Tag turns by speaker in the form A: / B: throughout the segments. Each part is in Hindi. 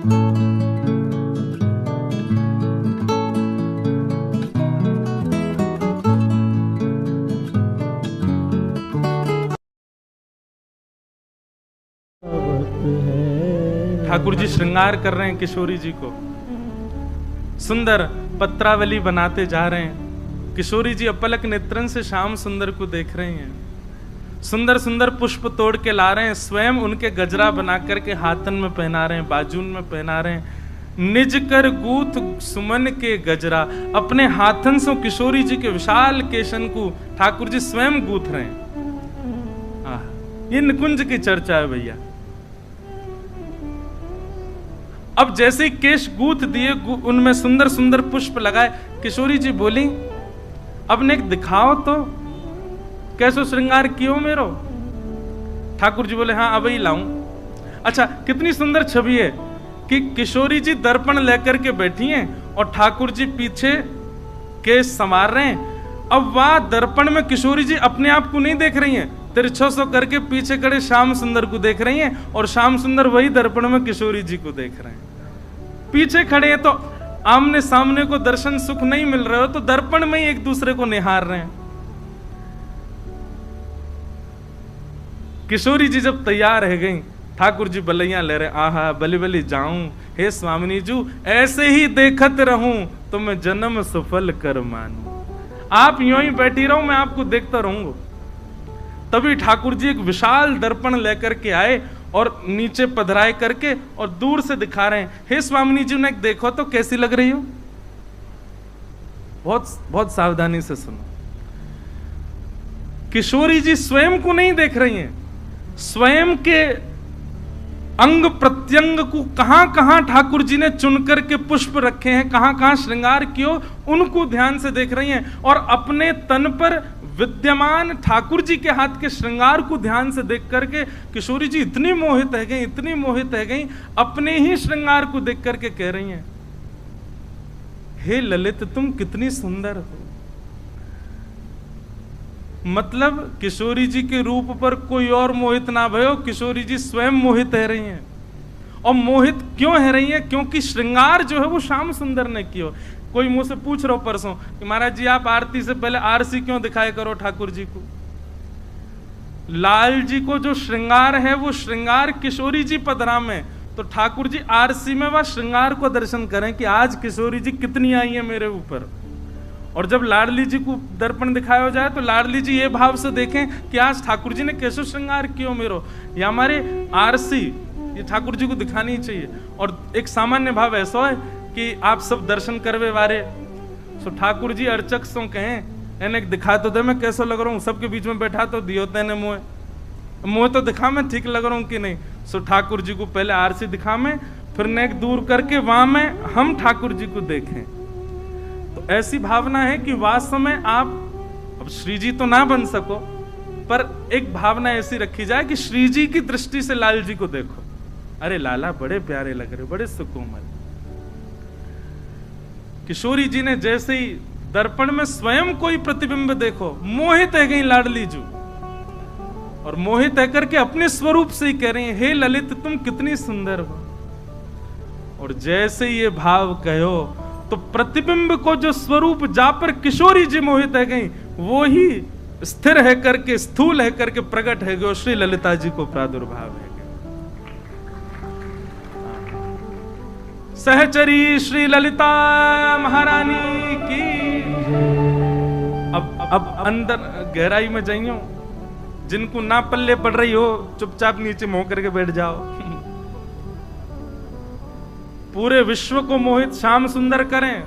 A: ठाकुर जी श्रृंगार कर रहे हैं किशोरी जी को, सुंदर पत्रावली बनाते जा रहे हैं। किशोरी जी अपलक नेत्रन से श्याम सुंदर को देख रही हैं। सुंदर सुंदर पुष्प तोड़ के ला रहे हैं, स्वयं उनके गजरा बना करके हाथन में पहना रहे हैं, बाजून में पहना रहे हैं। निज कर गूथ सुमन के गजरा, अपने हाथन से किशोरी जी के विशाल केशन को ठाकुर जी स्वयं गूथ रहे हैं। ये निकुंज की चर्चा है भैया। अब जैसे ही केश गूथ दिए, उनमें सुंदर सुंदर पुष्प लगाए, किशोरी जी बोली अब ने दिखाओ तो कैसो श्रृंगार कियो मेरो। ठाकुर जी बोले हाँ अब ही लाऊं। अच्छा, कितनी सुंदर छवि है कि किशोरी जी दर्पण लेकर के बैठी हैं और ठाकुर जी पीछे केश संवार रहे हैं। अब वह दर्पण में किशोरी जी अपने आप को नहीं देख रही हैं, तिरछो सो करके पीछे खड़े श्याम सुंदर को देख रही हैं और श्याम सुंदर वही दर्पण में किशोरी जी को देख रहे हैं। पीछे खड़े हैं तो आमने सामने को दर्शन सुख नहीं मिल रहे हो, तो दर्पण में ही एक दूसरे को निहार रहे हैं। किशोरी जी जब तैयार रह गई, ठाकुर जी बलैया ले रहे, आहा बलि बलि जाऊं हे स्वामिनी जू, ऐसे ही देखत रहूं तो मैं जन्म सफल कर मानूं। आप यूं ही बैठी रहो, मैं आपको देखता रहूंगा। तभी ठाकुर जी एक विशाल दर्पण लेकर के आए और नीचे पधराए करके और दूर से दिखा रहे हैं, हे स्वामिनी जी ने देखो तो कैसी लग रही हो। बहुत बहुत सावधानी से सुनो। किशोरी जी स्वयं को नहीं देख रही हैं, स्वयं के अंग प्रत्यंग को कहां कहां ठाकुर जी ने चुन करके पुष्प रखे हैं, कहां कहां श्रृंगार कियो, उनको ध्यान से देख रही हैं। और अपने तन पर विद्यमान ठाकुर जी के हाथ के श्रृंगार को ध्यान से देख करके किशोरी जी इतनी मोहित है गई, इतनी मोहित है गई, अपने ही श्रृंगार को देख करके कह रही हैं, हे ललित तुम कितनी सुंदर हो। मतलब किशोरी जी के रूप पर कोई और मोहित ना भयो, किशोरी जी स्वयं मोहित है रही हैं। और मोहित क्यों है रही हैं? क्योंकि श्रृंगार जो है वो श्याम सुंदर ने किया। कोई मुझसे पूछ रहा हो परसों कि महाराज जी आप आरती से पहले आरसी क्यों दिखाए करो ठाकुर जी को। लाल जी को जो श्रृंगार है वो श्रृंगार किशोरी जी पधरा में, तो ठाकुर जी आरसी में वह श्रृंगार को दर्शन करें कि आज किशोरी जी कितनी आई है मेरे ऊपर। और जब लाडली जी को दर्पण दिखाया जाए तो लाडली जी ये भाव से देखें कि आज ठाकुर जी ने कैसे श्रृंगार किया मेरो। या हमारे आरसी ये ठाकुर जी को दिखानी चाहिए। और एक सामान्य भाव ऐसा है कि आप सब दर्शन करवे वारे, सो ठाकुर जी अर्चक सो कहें एने दिखा तो दे मैं कैसा लग रहा हूँ, सबके बीच में बैठा तो दियो तेने मुँह तो दिखा मैं ठीक लग रहा हूँ कि नहीं। सो ठाकुर जी को पहले आरसी दिखा में, फिर नेक दूर करके वहां में हम ठाकुर जी को देखें। तो ऐसी भावना है कि वास्तव में आप अब श्री जी तो ना बन सको, पर एक भावना ऐसी रखी जाए कि श्री जी की दृष्टि से लाल जी को देखो, अरे लाला बड़े प्यारे लग रहे, बड़े सुकोमल। किशोरी जी ने जैसे ही दर्पण में स्वयं कोई प्रतिबिंब देखो, मोहित है गई लाडली जू, और मोहित है करके अपने स्वरूप से ही कह रही है, हे ललित तुम कितनी सुंदर हो। और जैसे ये भाव कहो तो प्रतिबिंब को जो स्वरूप जा पर किशोरी जी मोहित है गई, वो ही स्थिर है करके स्थूल है करके प्रकट है गयो, श्री ललिता जी को प्रादुर्भाव है। सहचरी श्री ललिता महारानी की। अब अंदर गहराई में जाइयो, जिनको ना पल्ले पड़ रही हो चुपचाप नीचे मुंह करके बैठ जाओ। पूरे विश्व को मोहित श्याम सुंदर करें,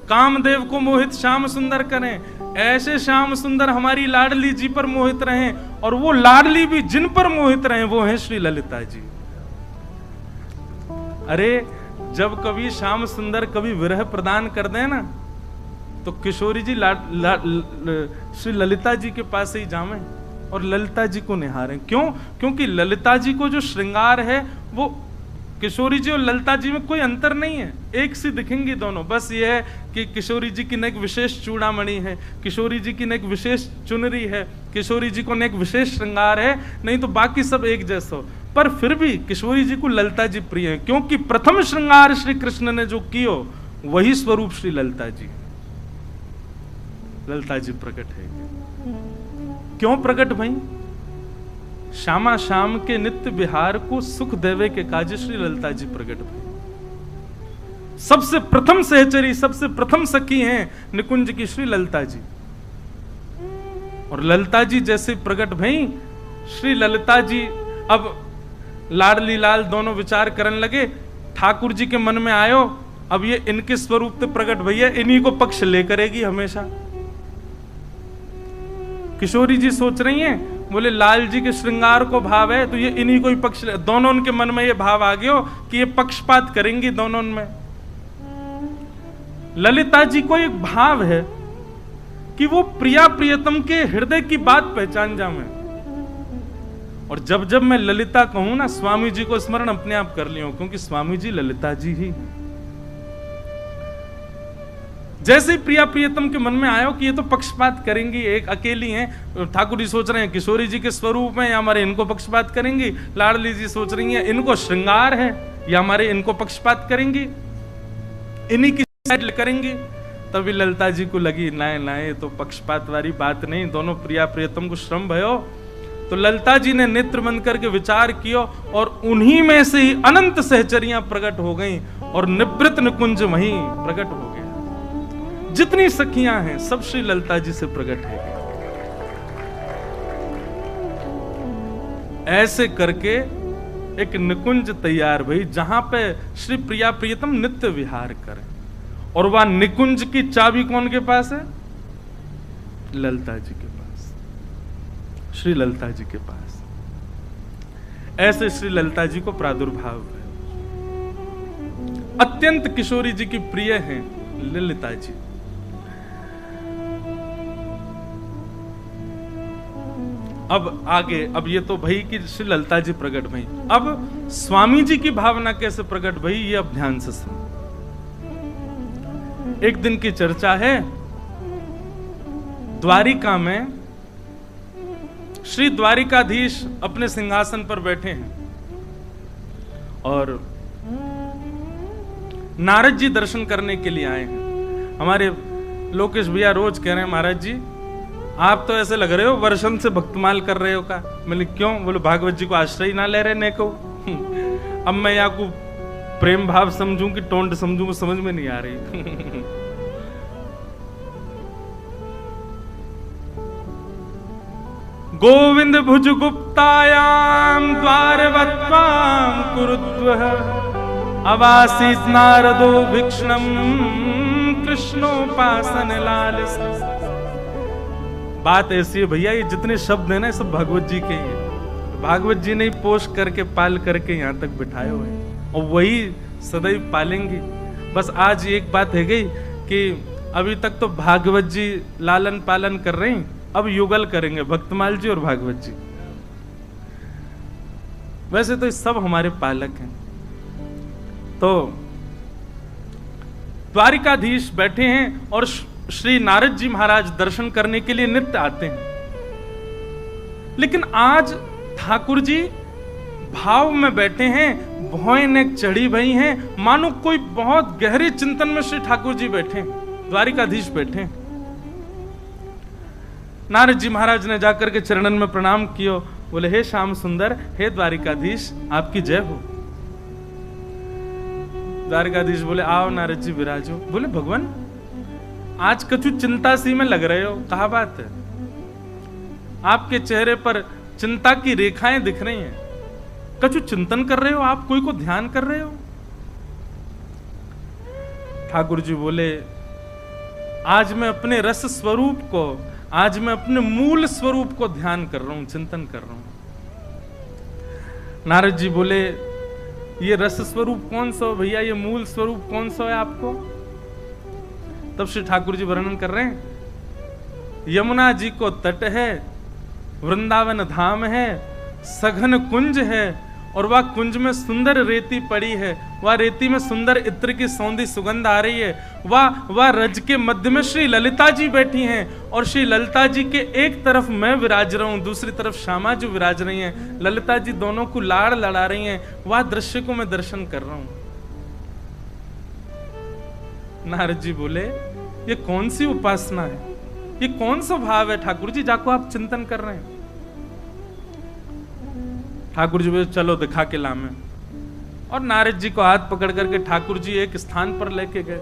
A: कामदेव को मोहित श्याम सुंदर करें, ऐसे श्याम सुंदर हमारी लाडली जी पर मोहित रहें, और वो लाडली भी जिन पर मोहित रहें वो हैं श्री ललिता जी। अरे जब कभी श्याम सुंदर कभी विरह प्रदान कर दें ना, तो किशोरी जी श्री ललिता जी के पास ही जावें और ललिता जी को निहारें। क्यों? क्योंकि ललिता जी को जो श्रृंगार है वो किशोरी जी और ललिता जी में कोई अंतर नहीं है, एक सी दिखेंगी दोनों। बस ये है कि किशोरी जी की नेक विशेष चूड़ामणि है, किशोरी जी की नेक विशेष चुनरी है, किशोरी जी को नेक विशेष श्रृंगार है, नहीं तो बाकी सब एक जैसा हो। पर फिर भी किशोरी जी को ललिता जी प्रिय है, क्योंकि प्रथम श्रृंगार श्री कृष्ण ने जो कियो वही स्वरूप श्री ललिता जी प्रकट है। क्यों प्रकट भई? श्यामा श्याम के नित्य विहार को सुख देवे के काज श्री ललिता जी प्रकट भई। सबसे प्रथम सहचरी, सबसे प्रथम सखी हैं निकुंज की श्री ललिता जी। और ललिता जी जैसे प्रकट भई, श्री ललिता जी अब लाडली लाल दोनों विचार करने लगे। ठाकुर जी के मन में आयो, अब ये इनके स्वरूप से प्रकट भैया, इन्हीं को पक्ष ले करेगी हमेशा। किशोरी जी सोच रही हैं, बोले लाल जी के श्रृंगार को भाव है तो ये इन्हीं को ही पक्ष ले। दोनों उनके मन में ये भाव आ गया कि ये पक्षपात करेंगी दोनों में। ललिता जी को एक भाव है कि वो प्रिया प्रियतम के हृदय की बात पहचान जावे। और जब जब मैं ललिता कहूं ना, स्वामी जी को स्मरण अपने आप कर लियो, क्योंकि स्वामी जी ललिता जी ही। जैसे ही प्रिया प्रियतम के मन में आयो कि ये तो पक्षपात करेंगी, एक अकेली हैं, ठाकुर जी सोच रहे हैं किशोरी जी के स्वरूप में या हमारे इनको पक्षपात करेंगी। लाडली जी सोच रही हैं इनको श्रृंगार है या हमारे इनको पक्षपात करेंगी, इन्हीं की साइड करेंगी। तभी ललिता जी को लगी नाए नाए तो पक्षपात वाली बात नहीं, दोनों प्रिया प्रियतम को श्रम भयो। तो ललिता जी ने नेत्र बंद करके विचार किया और उन्हीं में से ही अनंत सहचरियां प्रकट हो गईं और निवृत्त निकुंज वहीं प्रकट हो गया। जितनी सखियां हैं सब श्री ललिता जी से प्रकट है। ऐसे करके एक निकुंज तैयार भई, जहां पे श्री प्रिया प्रियतम नित्य विहार करें। और वह निकुंज की चाबी कौन के पास है? ललिता जी के पास, श्री ललिता जी के पास। ऐसे श्री ललिता जी को प्रादुर्भाव है। अत्यंत किशोरी जी की प्रिय हैं ललिता जी। अब आगे, अब ये तो भई कि श्री ललिता जी प्रकट भई, अब स्वामी जी की भावना कैसे प्रकट भई ये अब ध्यान से सुनो। एक दिन की चर्चा है, द्वारिका में श्री द्वारिकाधीश अपने सिंहासन पर बैठे हैं और नारद जी दर्शन करने के लिए आए हैं। हमारे लोकेश भैया रोज कह रहे हैं महाराज जी आप तो ऐसे लग रहे हो वर्षन से भक्तमाल कर रहे हो का। मैंने क्यों? बोले भागवत जी को आश्रय ना ले रहे ने को। अब मैं या को प्रेम भाव समझूं कि टोंड समझूं वो समझ में नहीं आ रही। गोविंद भुज गुप्तायाम द्वारवत्वाम कुरुद्वः अवासीत नारदो भिक्षणम कृष्णोपासन लालस। बात ऐसी है भैया, ये जितने शब्द है ना सब भागवत जी के ही है। भागवत जी ने पोष करके पाल करके यहाँ तक बिठाए हुए हैं और वही सदैव पालेंगी। बस आज एक बात है गई कि अभी तक तो भागवत जी लालन पालन कर रहे हैं, अब युगल करेंगे भक्तमाल जी और भागवत जी। वैसे तो सब हमारे पालक हैं। तो द्वारिकाधीश बैठे हैं और श्री नारद जी महाराज दर्शन करने के लिए नित्य आते हैं। लेकिन आज ठाकुर जी भाव में बैठे हैं, भौएं नेक चढ़ी भई हैं, मानो कोई बहुत गहरे चिंतन में श्री ठाकुर जी बैठे, द्वारिकाधीश बैठे। नारद जी महाराज ने जाकर के चरणन में प्रणाम किया, बोले हे श्याम सुंदर, हे द्वारिकाधीश आपकी जय हो। द्वारिकाधीश बोले आओ नारद जी विराजो। बोले भगवान आज कछु चिंता सी में लग रहे हो, कहा बात है? आपके चेहरे पर चिंता की रेखाएं दिख रही हैं, कछु चिंतन कर रहे हो आप, कोई को ध्यान कर रहे हो? ठाकुर जी बोले आज मैं अपने रस स्वरूप को, आज मैं अपने मूल स्वरूप को ध्यान कर रहा हूं, चिंतन कर रहा हूं। नारद जी बोले ये रस स्वरूप कौन सा हो भैया, ये मूल स्वरूप कौन सा है आपको? तब श्री ठाकुर जी वर्णन कर रहे हैं, यमुना जी को तट है, वृंदावन धाम है, सघन कुंज है और वह कुंज में सुंदर रेती पड़ी है, वह रेती में सुंदर इत्र की सौंधी सुगंध आ रही है। वह रज के मध्य में श्री ललिता जी बैठी हैं और श्री ललिता जी के एक तरफ मैं विराज रहा हूं, दूसरी तरफ श्यामा जी विराज रही हैं। ललिता जी दोनों को लाड़ लड़ा रही हैं। वह दृश्य को मैं दर्शन कर रहा हूं। नारद जी बोले, ये कौन सी उपासना है, ये कौन सा भाव है ठाकुर जी जाको आप चिंतन कर रहे हैं? ठाकुर जी बोले, चलो दिखा के लामे। और नारद जी को हाथ पकड़ करके ठाकुर जी एक स्थान पर लेके गए।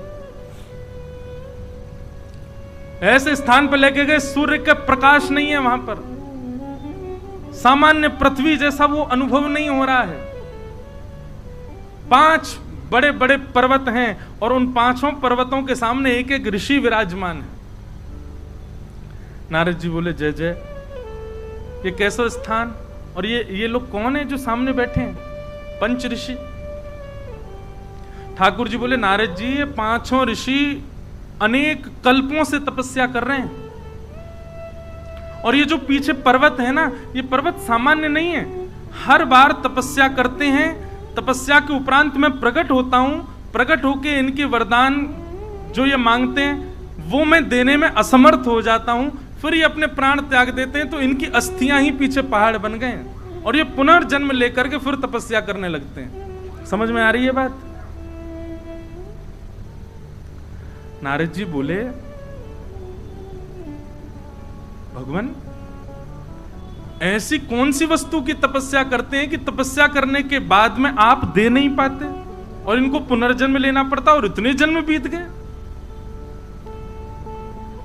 A: ऐसे स्थान पर लेके गए सूर्य का प्रकाश नहीं है वहां पर, सामान्य पृथ्वी जैसा वो अनुभव नहीं हो रहा है। 5 बड़े बड़े पर्वत हैं और उन 5 पर्वतों के सामने एक एक ऋषि विराजमान है। नारद जी बोले, जय जय, ये कैसा स्थान और ये लोग कौन है जो सामने बैठे हैं? 5 ऋषि। ठाकुर जी बोले, नारद जी ये 5 ऋषि अनेक कल्पों से तपस्या कर रहे हैं और ये जो पीछे पर्वत है ना, ये पर्वत सामान्य नहीं है। हर बार तपस्या करते हैं, तपस्या के उपरांत मैं प्रकट होता हूं, प्रकट होके इनके वरदान जो ये मांगते हैं वो मैं देने में असमर्थ हो जाता हूं, फिर ये अपने प्राण त्याग देते हैं, तो इनकी अस्थियां ही पीछे पहाड़ बन गए हैं और ये पुनर्जन्म लेकर के फिर तपस्या करने लगते हैं। समझ में आ रही है बात? नारद जी बोले, भगवान ऐसी कौन सी वस्तु की तपस्या करते हैं कि तपस्या करने के बाद में आप दे नहीं पाते और इनको पुनर्जन्म लेना पड़ता और इतने जन्म बीत गए?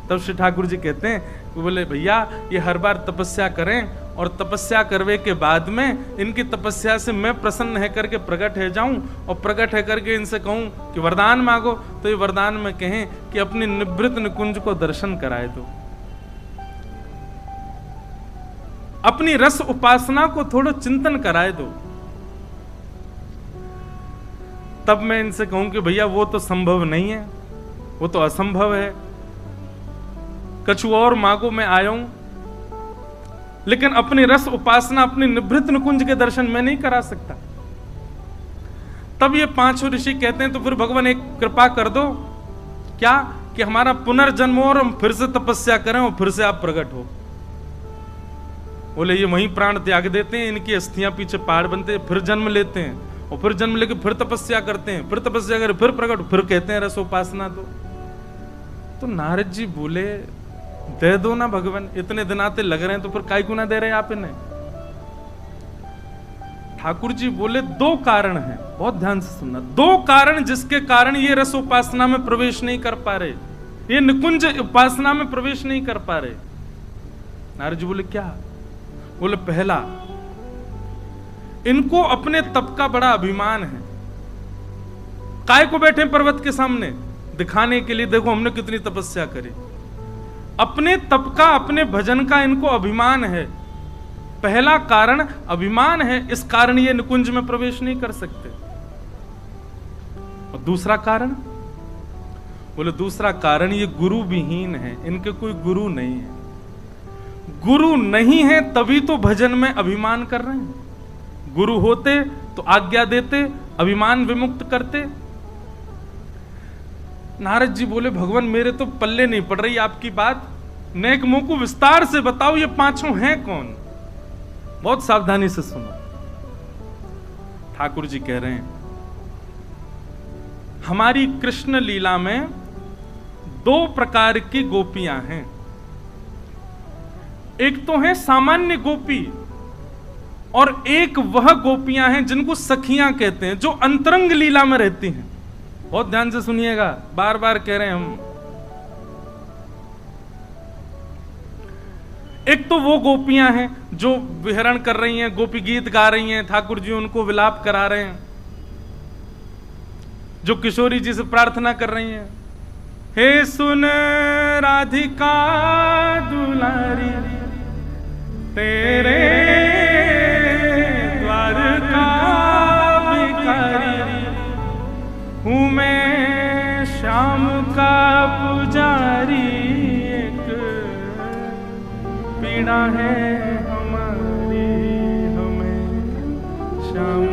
A: तब श्री ठाकुर जी कहते हैं, वो बोले, भैया ये हर बार तपस्या करें और तपस्या करने के बाद में इनकी तपस्या से मैं प्रसन्न है करके प्रकट है जाऊं और प्रकट है करके इनसे कहूं कि वरदान मांगो, तो ये वरदान में कहें कि अपनी निवृत्त निकुंज को दर्शन कराए दो, अपनी रस उपासना को थोड़ा चिंतन कराए दो। तब मैं इनसे कहूं कि भैया वो तो संभव नहीं है, वो तो असंभव है, कछु और मांगो, मैं आया हूं, लेकिन अपनी रस उपासना, अपनी निवृत्त निकुंज के दर्शन मैं नहीं करा सकता। तब ये 5 ऋषि कहते हैं, तो फिर भगवान एक कृपा कर दो, क्या कि हमारा पुनर्जन्म हो और हम फिर से तपस्या करें और फिर से आप प्रकट हो। बोले, ये वहीं प्राण त्याग देते हैं, इनकी अस्थियां पीछे पहाड़ बनते हैं, फिर जन्म लेते हैं और फिर जन्म लेके फिर तपस्या करते हैं, फिर तपस्या करें, फिर प्रकट, फिर कहते हैं रस उपासना दो। तो नारद जी बोले, दे दो ना भगवान, इतने दिन आते लग रहे हैं तो फिर काय को ना दे रहे आप इन्हें? ठाकुर जी बोले, 2 कारण हैं, बहुत ध्यान से सुनना, 2 कारण जिसके कारण ये रस उपासना में प्रवेश नहीं कर पा रहे, ये निकुंज उपासना में प्रवेश नहीं कर पा रहे। नारद जी बोले, क्या? बोले, पहला, इनको अपने तप का बड़ा अभिमान है। काय को बैठे पर्वत के सामने दिखाने के लिए, देखो हमने कितनी तपस्या करी। अपने तप का, अपने भजन का इनको अभिमान है। पहला कारण अभिमान है, इस कारण ये निकुंज में प्रवेश नहीं कर सकते। और दूसरा कारण? बोले, दूसरा कारण ये गुरु विहीन है, इनके कोई गुरु नहीं है। गुरु नहीं है तभी तो भजन में अभिमान कर रहे हैं। गुरु होते तो आज्ञा देते, अभिमान विमुक्त करते। नारद जी बोले, भगवान मेरे तो पल्ले नहीं पड़ रही आपकी बात, नेक मुंह को विस्तार से बताओ, ये 5 हैं कौन? बहुत सावधानी से सुनो। ठाकुर जी कह रहे हैं, हमारी कृष्ण लीला में 2 प्रकार की गोपियां हैं। एक तो है सामान्य गोपी और एक वह गोपियां हैं जिनको सखियां कहते हैं, जो अंतरंग लीला में रहती हैं। बहुत ध्यान से सुनिएगा, बार बार कह रहे हैं हम। एक तो वो गोपियां हैं जो विहरण कर रही हैं, गोपी गीत गा रही हैं, ठाकुर जी उनको विलाप करा रहे हैं, जो किशोरी जी से प्रार्थना कर रही हैं, हे सुन राधिका दुलारी, तेरे द्वार का भिखारी हूं मैं, श्याम का पुजारी, एक पीड़ा है हमारी, हमें श्याम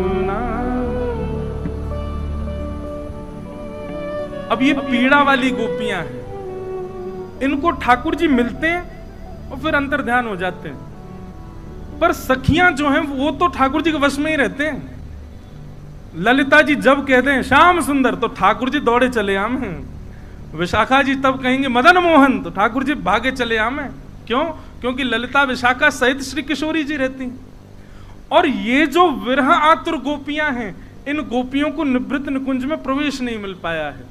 A: अब ये पीड़ा वाली गोपियां हैं, इनको ठाकुर जी मिलते हैं और फिर अंतर ध्यान हो जाते हैं। पर सखियां जो हैं वो तो ठाकुर जी के वश में ही रहते हैं। ललिता जी जब कहते हैं श्याम सुंदर तो ठाकुर जी दौड़े चले आमे। विशाखा जी तब कहेंगे मदन मोहन तो ठाकुर जी भागे चले आमे। क्यों? क्योंकि ललिता विशाखा सहित श्री किशोरी जी रहती हैं। और ये जो विरह आतुर गोपियां हैं, इन गोपियों को निवृत्त निकुंज में प्रवेश नहीं मिल पाया है,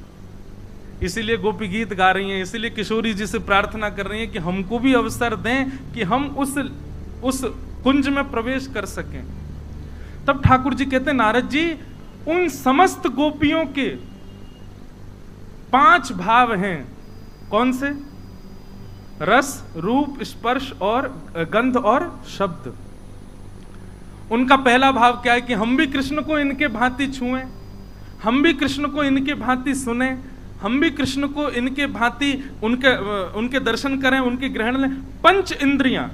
A: इसीलिए गोपी गीत गा रही हैं, इसीलिए किशोरी जी से प्रार्थना कर रही हैं कि हमको भी अवसर दें कि हम उस कुंज में प्रवेश कर सकें। तब ठाकुर जी कहते हैं नारद जी, उन समस्त गोपियों के 5 भाव हैं। कौन से? रस, रूप, स्पर्श और गंध और शब्द। उनका पहला भाव क्या है कि हम भी कृष्ण को इनके भांति छुएं, हम भी कृष्ण को इनके भांति सुने, हम भी कृष्ण को इनके भांति उनके दर्शन करें, उनके ग्रहण लें। 5 इंद्रियां,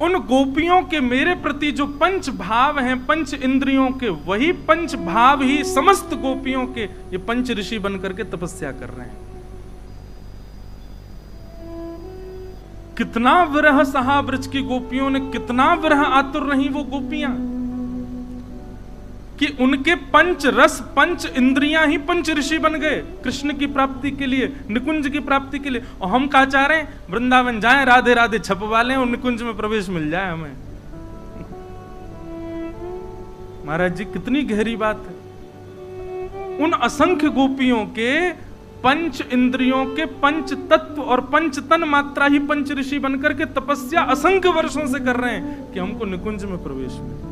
A: उन गोपियों के मेरे प्रति जो 5 भाव हैं 5 इंद्रियों के, वही 5 भाव ही समस्त गोपियों के ये 5 ऋषि बनकर के तपस्या कर रहे हैं। कितना विरह सहा ब्रज की गोपियों ने, कितना विरह आतुर रही वो गोपियां कि उनके 5 रस 5 इंद्रियां ही 5 ऋषि बन गए कृष्ण की प्राप्ति के लिए, निकुंज की प्राप्ति के लिए। और हम क्या चाह रहे हैं? वृंदावन जाएं, राधे राधे छपवा लें और निकुंज में प्रवेश मिल जाए हमें। महाराज जी कितनी गहरी बात है। उन असंख्य गोपियों के 5 इंद्रियों के 5 तत्व और 5 तन मात्रा ही 5 ऋषि बनकर के तपस्या असंख्य वर्षों से कर रहे हैं कि हमको निकुंज में प्रवेश मिले।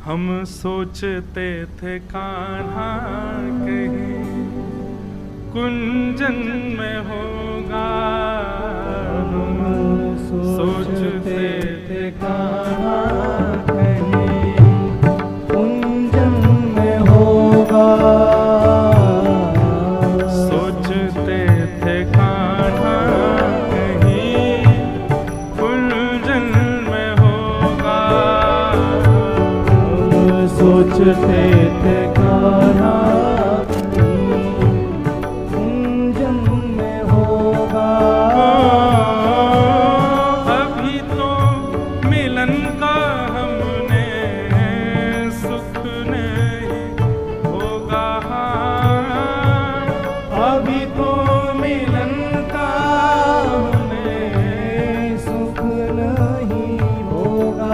A: हम सोचते थे कान्हा कहीं कुंजन में होगा, हम सोचते थे कान्हा कहीं कुंजन में होगा, सोचते थे कान्हा कहीं कुंजन में होगा, सोचते थे कान्हा कुंजन में होगा। अभी तो मिलन का हमने सुख नहीं होगा, अभी तो मिलन का हमने सुख नहीं होगा,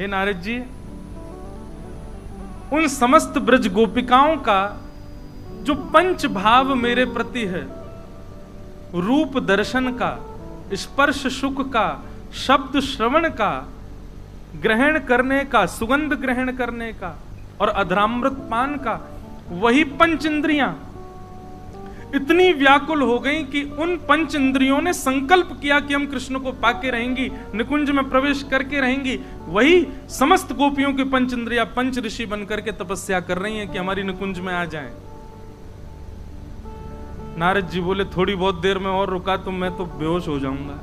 A: नारद जी उन समस्त ब्रज गोपिकाओं का जो पंच भाव मेरे प्रति है, रूप दर्शन का, स्पर्श सुख का, शब्द श्रवण का, ग्रहण करने का, सुगंध ग्रहण करने का और अधरामृत पान का, वही पंच इंद्रियां इतनी व्याकुल हो गई कि उन पंच इंद्रियों ने संकल्प किया कि हम कृष्ण को पाके रहेंगी, निकुंज में प्रवेश करके रहेंगी। वही समस्त गोपियों के पंच इंद्रियां पंच ऋषि बनकर के तपस्या कर रही हैं कि हमारी निकुंज में आ जाएं। नारद जी बोले थोड़ी बहुत देर में और रुका तो मैं तो बेहोश हो जाऊंगा।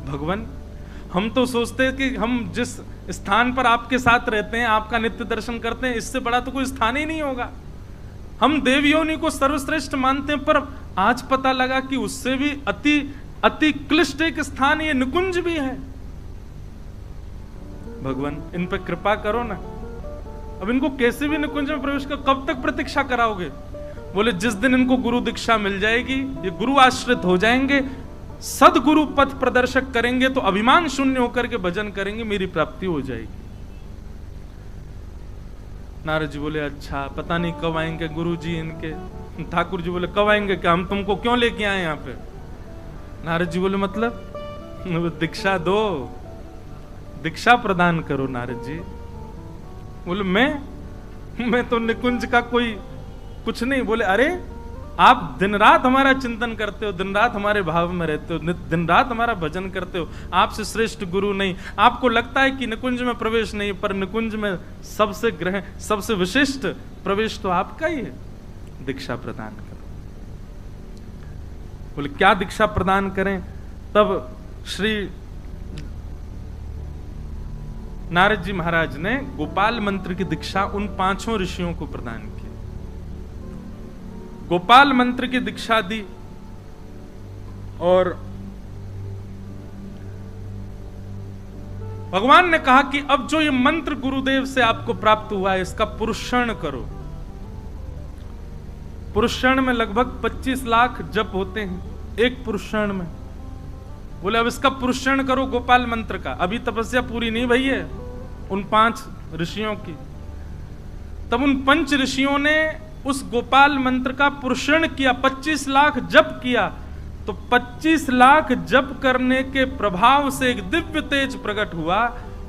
A: भगवान, हम तो सोचते हैं कि हम जिस स्थान पर आपके साथ रहते हैं, आपका नित्य दर्शन करते हैं, इससे बड़ा तो कोई स्थान ही नहीं होगा। हम देवयोनि को सर्वश्रेष्ठ मानते हैं, पर आज पता लगा कि उससे भी अति अति क्लिष्ट एक स्थान ये निकुंज भी है। भगवान, इन पर कृपा करो ना। अब इनको कैसे भी निकुंज में प्रवेश कर, कब तक प्रतीक्षा कराओगे? बोले जिस दिन इनको गुरु दीक्षा मिल जाएगी, ये गुरु आश्रित हो जाएंगे, सदगुरु पथ प्रदर्शक करेंगे, तो अभिमान शून्य होकर के भजन करेंगे, मेरी प्राप्ति हो जाएगी। नारद जी बोले अच्छा, पता नहीं कब आएंगे गुरु जी इनके। ठाकुर जी बोले कब आएंगे, क्या हम तुमको क्यों लेके आए यहाँ पे? नारद जी बोले मतलब दीक्षा दो, दीक्षा प्रदान करो। नारद जी बोले मैं तो निकुंज का कोई कुछ नहीं। बोले अरे आप दिन रात हमारा चिंतन करते हो, दिन रात हमारे भाव में रहते हो, दिन रात हमारा भजन करते हो, आपसे श्रेष्ठ गुरु नहीं। आपको लगता है कि निकुंज में प्रवेश नहीं, पर निकुंज में सबसे विशिष्ट प्रवेश तो आपका ही है। दीक्षा प्रदान करो। बोले क्या दीक्षा प्रदान करें? तब श्री नारद जी महाराज ने गोपाल मंत्र की दीक्षा उन पांचों ऋषियों को प्रदान की। गोपाल मंत्र की दीक्षा दी और भगवान ने कहा कि अब जो ये मंत्र गुरुदेव से आपको प्राप्त हुआ है, इसका पुरुषण करो। पुरुषण में लगभग 25 लाख जप होते हैं एक पुरुषण में। बोले अब इसका पुरुषण करो गोपाल मंत्र का। अभी तपस्या पूरी नहीं भई है उन 5 ऋषियों की। तब उन 5 ऋषियों ने उस गोपाल मंत्र का पुरुषण किया, 25 लाख जप किया। तो 25 लाख जप करने के प्रभाव से एक दिव्य तेज प्रकट हुआ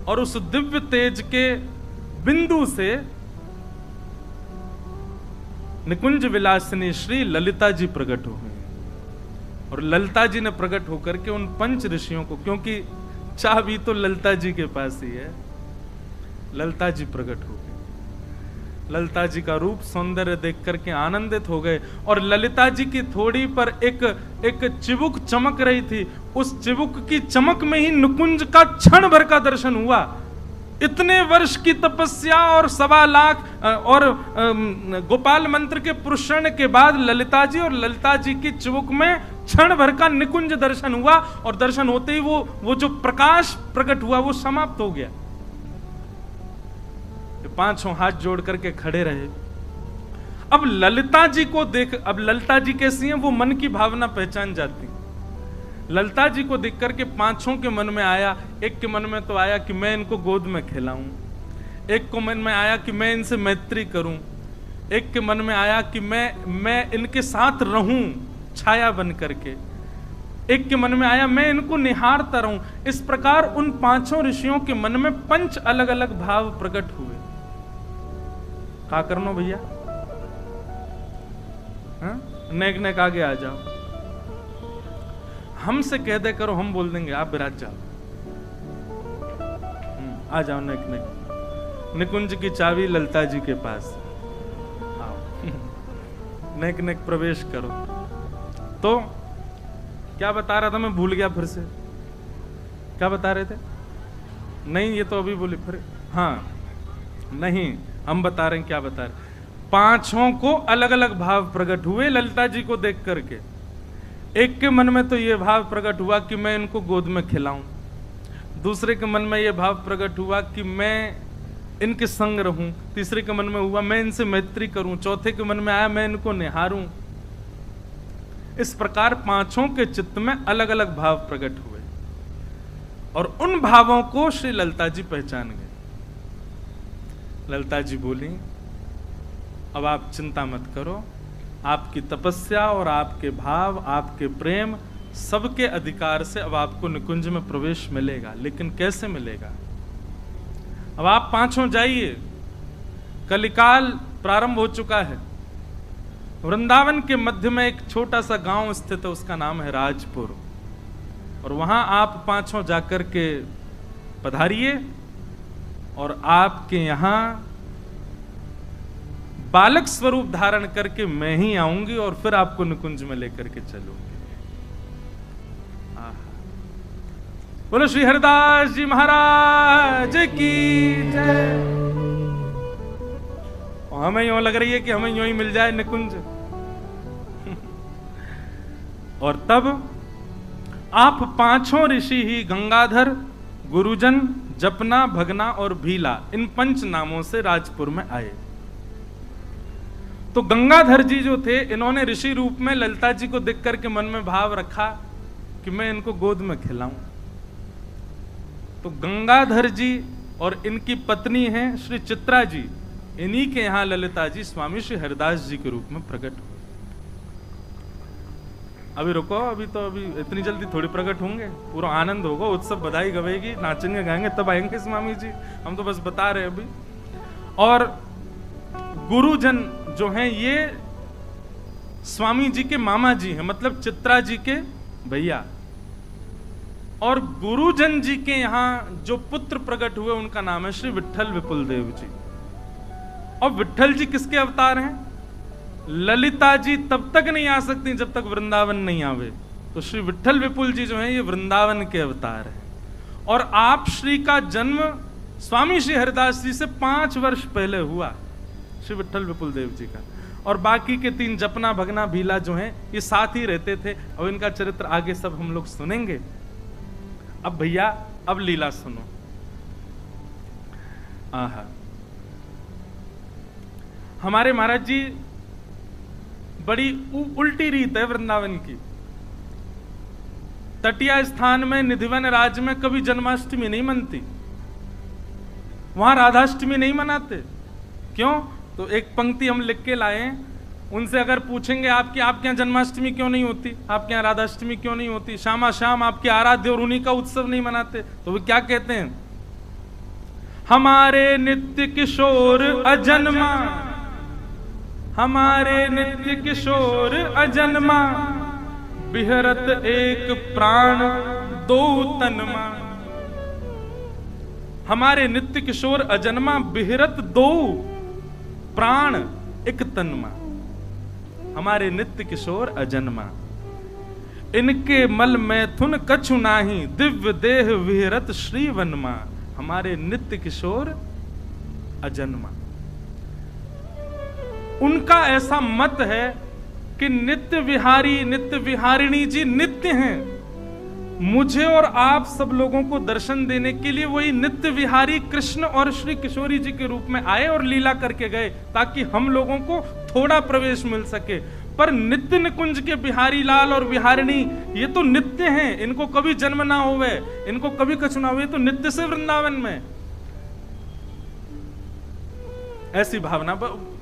A: और उस दिव्य तेज के बिंदु से निकुंज विलासिनी श्री ललिता जी प्रकट हो गई। और ललिता जी ने प्रकट होकर के उन 5 ऋषियों को, क्योंकि चाबी तो ललिता जी के पास ही है, ललिता जी प्रकट हो गई। ललिता जी का रूप सौंदर्य देख करके आनंदित हो गए और ललिता जी की थोड़ी पर एक चिबुक चमक रही थी। उस चिबुक की चमक में ही निकुंज का क्षण भर का दर्शन हुआ। इतने वर्ष की तपस्या और 1.25 लाख और गोपाल मंत्र के पुरुषण के बाद ललिता जी और ललिता जी की चिबुक में क्षण भर का निकुंज दर्शन हुआ। और दर्शन होते ही वो जो प्रकाश प्रकट हुआ वो समाप्त हो गया। 5 हाथ जोड़ करके खड़े रहे। अब ललिता जी को देख, अब ललिता जी कैसी हैं, वो मन की भावना पहचान जाती। ललिता जी को देख करके 5 के मन में आया, एक के मन में तो आया कि मैं इनको गोद में खिलाऊं, एक को मन में आया कि मैं इनसे मैत्री करूं, एक के मन में आया कि मैं इनके साथ रहूं छाया बन करके, एक के मन में आया मैं इनको निहारता रहूं। इस प्रकार उन 5 ऋषियों के मन में 5 अलग अलग भाव प्रकट हुए। क्या करनो भैया? नेक नेक आगे आ जाओ, हमसे कह दे करो, हम बोल देंगे आप विराज जाओ। आ जाओ नेक नेक। निकुंज की चाबी ललिता जी के पास, आओ नेक नेक प्रवेश करो। तो क्या बता रहा था मैं, भूल गया फिर से। क्या बता रहे थे? नहीं, ये तो अभी बोले फिर। हाँ नहीं, हम बता रहे हैं क्या बता रहे। 5 को अलग अलग भाव प्रकट हुए ललिता जी को देख करके। एक के मन में तो ये भाव प्रकट हुआ कि मैं इनको गोद में खिलाऊं, दूसरे के मन में ये भाव प्रकट हुआ कि मैं इनके संग रहूं, तीसरे के मन में हुआ मैं इनसे मैत्री करूं, चौथे के मन में आया मैं इनको निहारूं। इस प्रकार 5 के चित्त में अलग अलग भाव प्रकट हुए और उन भावों को श्री ललिता जी पहचान गए। ललिता जी बोली, अब आप चिंता मत करो, आपकी तपस्या और आपके भाव, आपके प्रेम, सबके अधिकार से अब आपको निकुंज में प्रवेश मिलेगा। लेकिन कैसे मिलेगा? अब आप पांचों जाइए, कलिकाल प्रारंभ हो चुका है। वृंदावन के मध्य में एक छोटा सा गांव स्थित है, उसका नाम है राजपुर, और वहां आप पांचों जाकर के पधारिए, और आपके यहां बालक स्वरूप धारण करके मैं ही आऊंगी और फिर आपको निकुंज में लेकर के चलूंगी। बोलो श्री हरिदास जी महाराज की जय। और हमें यूं लग रही है कि हमें यूं ही मिल जाए निकुंज। और तब आप पांचों ऋषि ही गंगाधर, गुरुजन, जपना, भगना और भीला, इन 5 नामों से राजपुर में आए। तो गंगाधर जी जो थे, इन्होंने ऋषि रूप में ललिता जी को देख करके मन में भाव रखा कि मैं इनको गोद में खिलाऊं। तो गंगाधर जी और इनकी पत्नी हैं श्री चित्रा जी, इन्हीं के यहां ललिता जी स्वामी श्री हरिदास जी के रूप में प्रकट हुए। अभी रुको, अभी इतनी जल्दी थोड़ी प्रकट होंगे, पूरा आनंद होगा, उत्सव, बधाई गवेगी, नाचेंगे गाएंगे, तब आएंगे स्वामी जी। हम तो बस बता रहे अभी। और गुरुजन जो हैं, ये स्वामी जी के मामा जी हैं, मतलब चित्रा जी के भैया। और गुरुजन जी के यहां जो पुत्र प्रकट हुए उनका नाम है श्री विट्ठल विपुल देव जी। और विट्ठल जी किसके अवतार हैं? ललिता जी तब तक नहीं आ सकती जब तक वृंदावन नहीं आवे। तो श्री विट्ठल विपुल जी जो हैं ये वृंदावन के अवतार हैं। और आप श्री का जन्म स्वामी श्री हरिदास जी से 5 वर्ष पहले हुआ, श्री विट्ठल विपुल देव जी का। और बाकी के 3 जपना, भगना, भीला जो हैं ये साथ ही रहते थे, और इनका चरित्र आगे सब हम लोग सुनेंगे। अब भैया, अब लीला सुनो। आहा, हमारे महाराज जी बड़ी उल्टी रीत है वृंदावन की। तटिया स्थान में, निधिवन राज्य में कभी जन्माष्टमी नहीं मनती, वहां राधाष्टमी नहीं मनाते। क्यों? तो एक पंक्ति हम लिख के लाए, उनसे अगर पूछेंगे आपके यहाँ जन्माष्टमी क्यों नहीं होती, आपके यहाँ राधाष्टमी क्यों नहीं होती, श्यामा श्याम आपके आराध्य और उन्हीं का उत्सव नहीं मनाते, तो वे क्या कहते हैं? हमारे नित्य किशोर अजन्मा, हमारे नित्य किशोर अजन्मा, बिहरत एक प्राण दो तनमा। हमारे नित्य किशोर अजन्मा, बिहरत 2 प्राण एक तनमा। हमारे नित्य किशोर अजन्मा, इनके मल मैथुन कछु नाही, दिव्य देह विहरत श्री वनमा। हमारे नित्य किशोर अजन्मा। उनका ऐसा मत है कि नित्य विहारी, नित्य विहारिणी जी नित्य हैं। मुझे और आप सब लोगों को दर्शन देने के लिए वही नित्य विहारी कृष्ण और श्री किशोरी जी के रूप में आए और लीला करके गए, ताकि हम लोगों को थोड़ा प्रवेश मिल सके। पर नित्य निकुंज के बिहारी लाल और बिहारिणी ये तो नित्य हैं, इनको कभी जन्म ना होवे, इनको कभी कछु ना हुए, तो नित्य से वृंदावन में। ऐसी भावना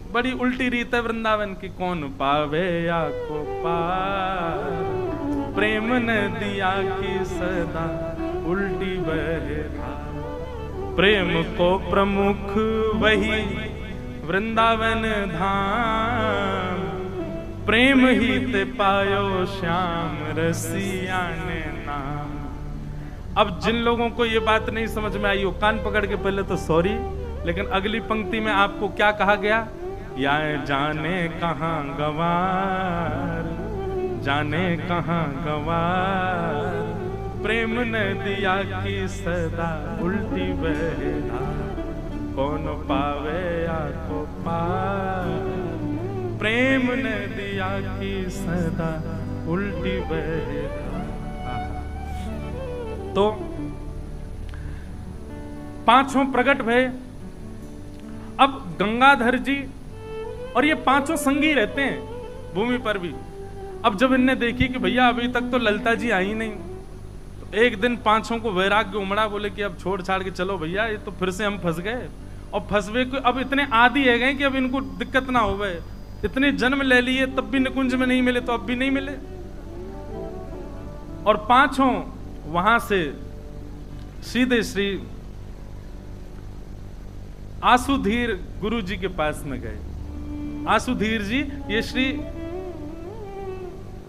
A: बड़ी उल्टी रीत है वृंदावन की। कौन पावे या को पार, प्रेम नदिया की सदा उल्टी बहे धार। प्रेम को प्रमुख वही वृंदावन धाम, प्रेम ही ते पायो श्याम रसिया ने नाम। अब जिन लोगों को ये बात नहीं समझ में आई, वो कान पकड़ के पहले तो सॉरी, लेकिन अगली पंक्ति में आपको क्या कहा गया? या जाने कहां गवार, जाने कहां गवार, प्रेम नदिया की सदा उल्टी बहे धार। कौन पावे या को पार, प्रेम नदिया की सदा उल्टी बहे धार। तो 5 प्रकट भय। अब गंगाधर जी और ये 5 संगी रहते हैं भूमि पर भी। अब जब इनने देखी कि भैया अभी तक तो ललिता जी आई नहीं, तो एक दिन 5 को वैराग्य उमड़ा, बोले कि अब छोड़ छाड़ के चलो भैया, ये तो फिर से हम फंस गए। और फंसवे को अब इतने आदी है गए कि अब इनको दिक्कत ना हो गए, इतने जन्म ले लिए तब भी निकुंज में नहीं मिले, तो अब भी नहीं मिले। और पांचों वहां से सीधे श्री आसुधीर गुरु जी के पास में गए। आसुधीर जी ये श्री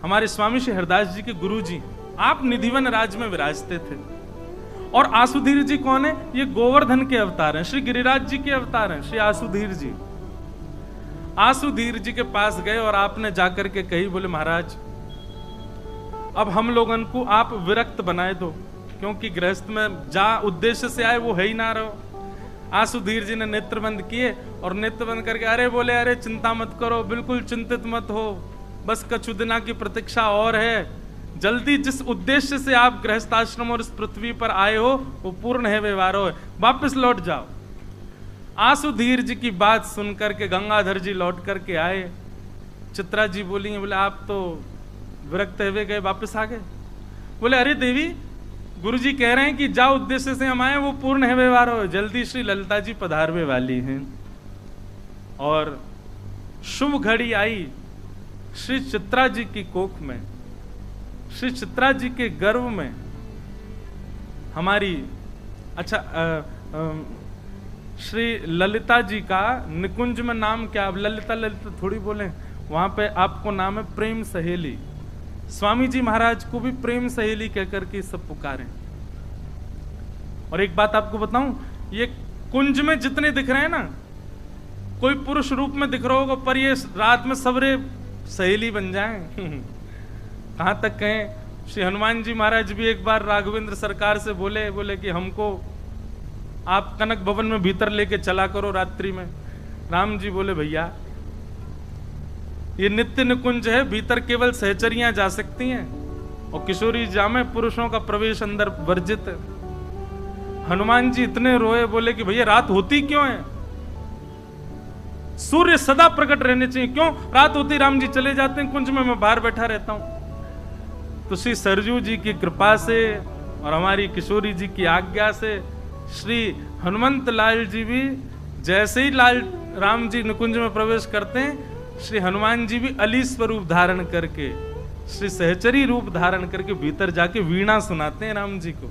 A: हमारे स्वामी श्री हरदास जी के गुरु जी, आप निधिवन राज में विराजते थे। और आसुधीर जी कौन है? ये गोवर्धन के अवतार हैं, श्री गिरिराज जी के अवतार हैं श्री आसुधीर जी। आसुधीर जी के पास गए और आपने जाकर के कही, बोले महाराज अब हम लोगन को आप विरक्त बनाए दो, क्योंकि गृहस्थ में जा उद्देश्य से आए वो है ही ना रहो। आसुधीर जी ने नेत्र बंद किए और नेत्र बंद करके अरे बोले, अरे चिंता मत करो, बिल्कुल चिंतित मत हो, बस कछु दिना की प्रतीक्षा और है, जल्दी जिस उद्देश्य से आप गृहस्थ आश्रम और इस पृथ्वी पर आए हो वो पूर्ण है, व्यवहार हो, वापस लौट जाओ। आसुधीर जी की बात सुनकर के गंगाधर जी लौट करके आए। चित्रा जी बोली, बोले आप तो विरक्त हुए गए, वापस आ गए। बोले अरे देवी, गुरुजी कह रहे हैं कि जाओ उद्देश्य से हम आए वो पूर्ण है, व्यवहार हो, जल्दी श्री ललिता जी पधारवे वाली हैं। और शुभ घड़ी आई श्री चित्रा जी की कोख में, श्री चित्रा जी के गर्भ में हमारी श्री ललिता जी का निकुंज में नाम क्या? अब ललिता ललिता थोड़ी बोले, वहां पे आपको नाम है प्रेम सहेली। स्वामी जी महाराज को भी प्रेम सहेली कहकर के सब पुकारे। और एक बात आपको बताऊं, ये कुंज में जितने दिख रहे हैं ना, कोई पुरुष रूप में दिख रहा होगा, पर ये रात में सबरे सहेली बन जाएं। कहां तक कहें, श्री हनुमान जी महाराज भी एक बार राघवेंद्र सरकार से बोले कि हमको आप कनक भवन में भीतर लेके चला करो रात्रि में। राम जी बोले भैया ये नित्य निकुंज है, भीतर केवल सहचरियां जा सकती हैं और किशोरी जामे, पुरुषों का प्रवेश अंदर वर्जित है। हनुमान जी इतने रोए, बोले कि भैया रात होती क्यों है? सूर्य सदा प्रकट रहने चाहिए, क्यों रात होती राम जी चले जाते हैं कुंज में, मैं बाहर बैठा रहता हूं। तो श्री सरजू जी की कृपा से और हमारी किशोरी जी की आज्ञा से श्री हनुमंत लाल जी भी जैसे ही राम जी निकुंज में प्रवेश करते हैं, श्री हनुमान जी भी अली स्वरूप धारण करके, श्री सहचरी रूप धारण करके भीतर जाके वीणा सुनाते हैं राम जी को।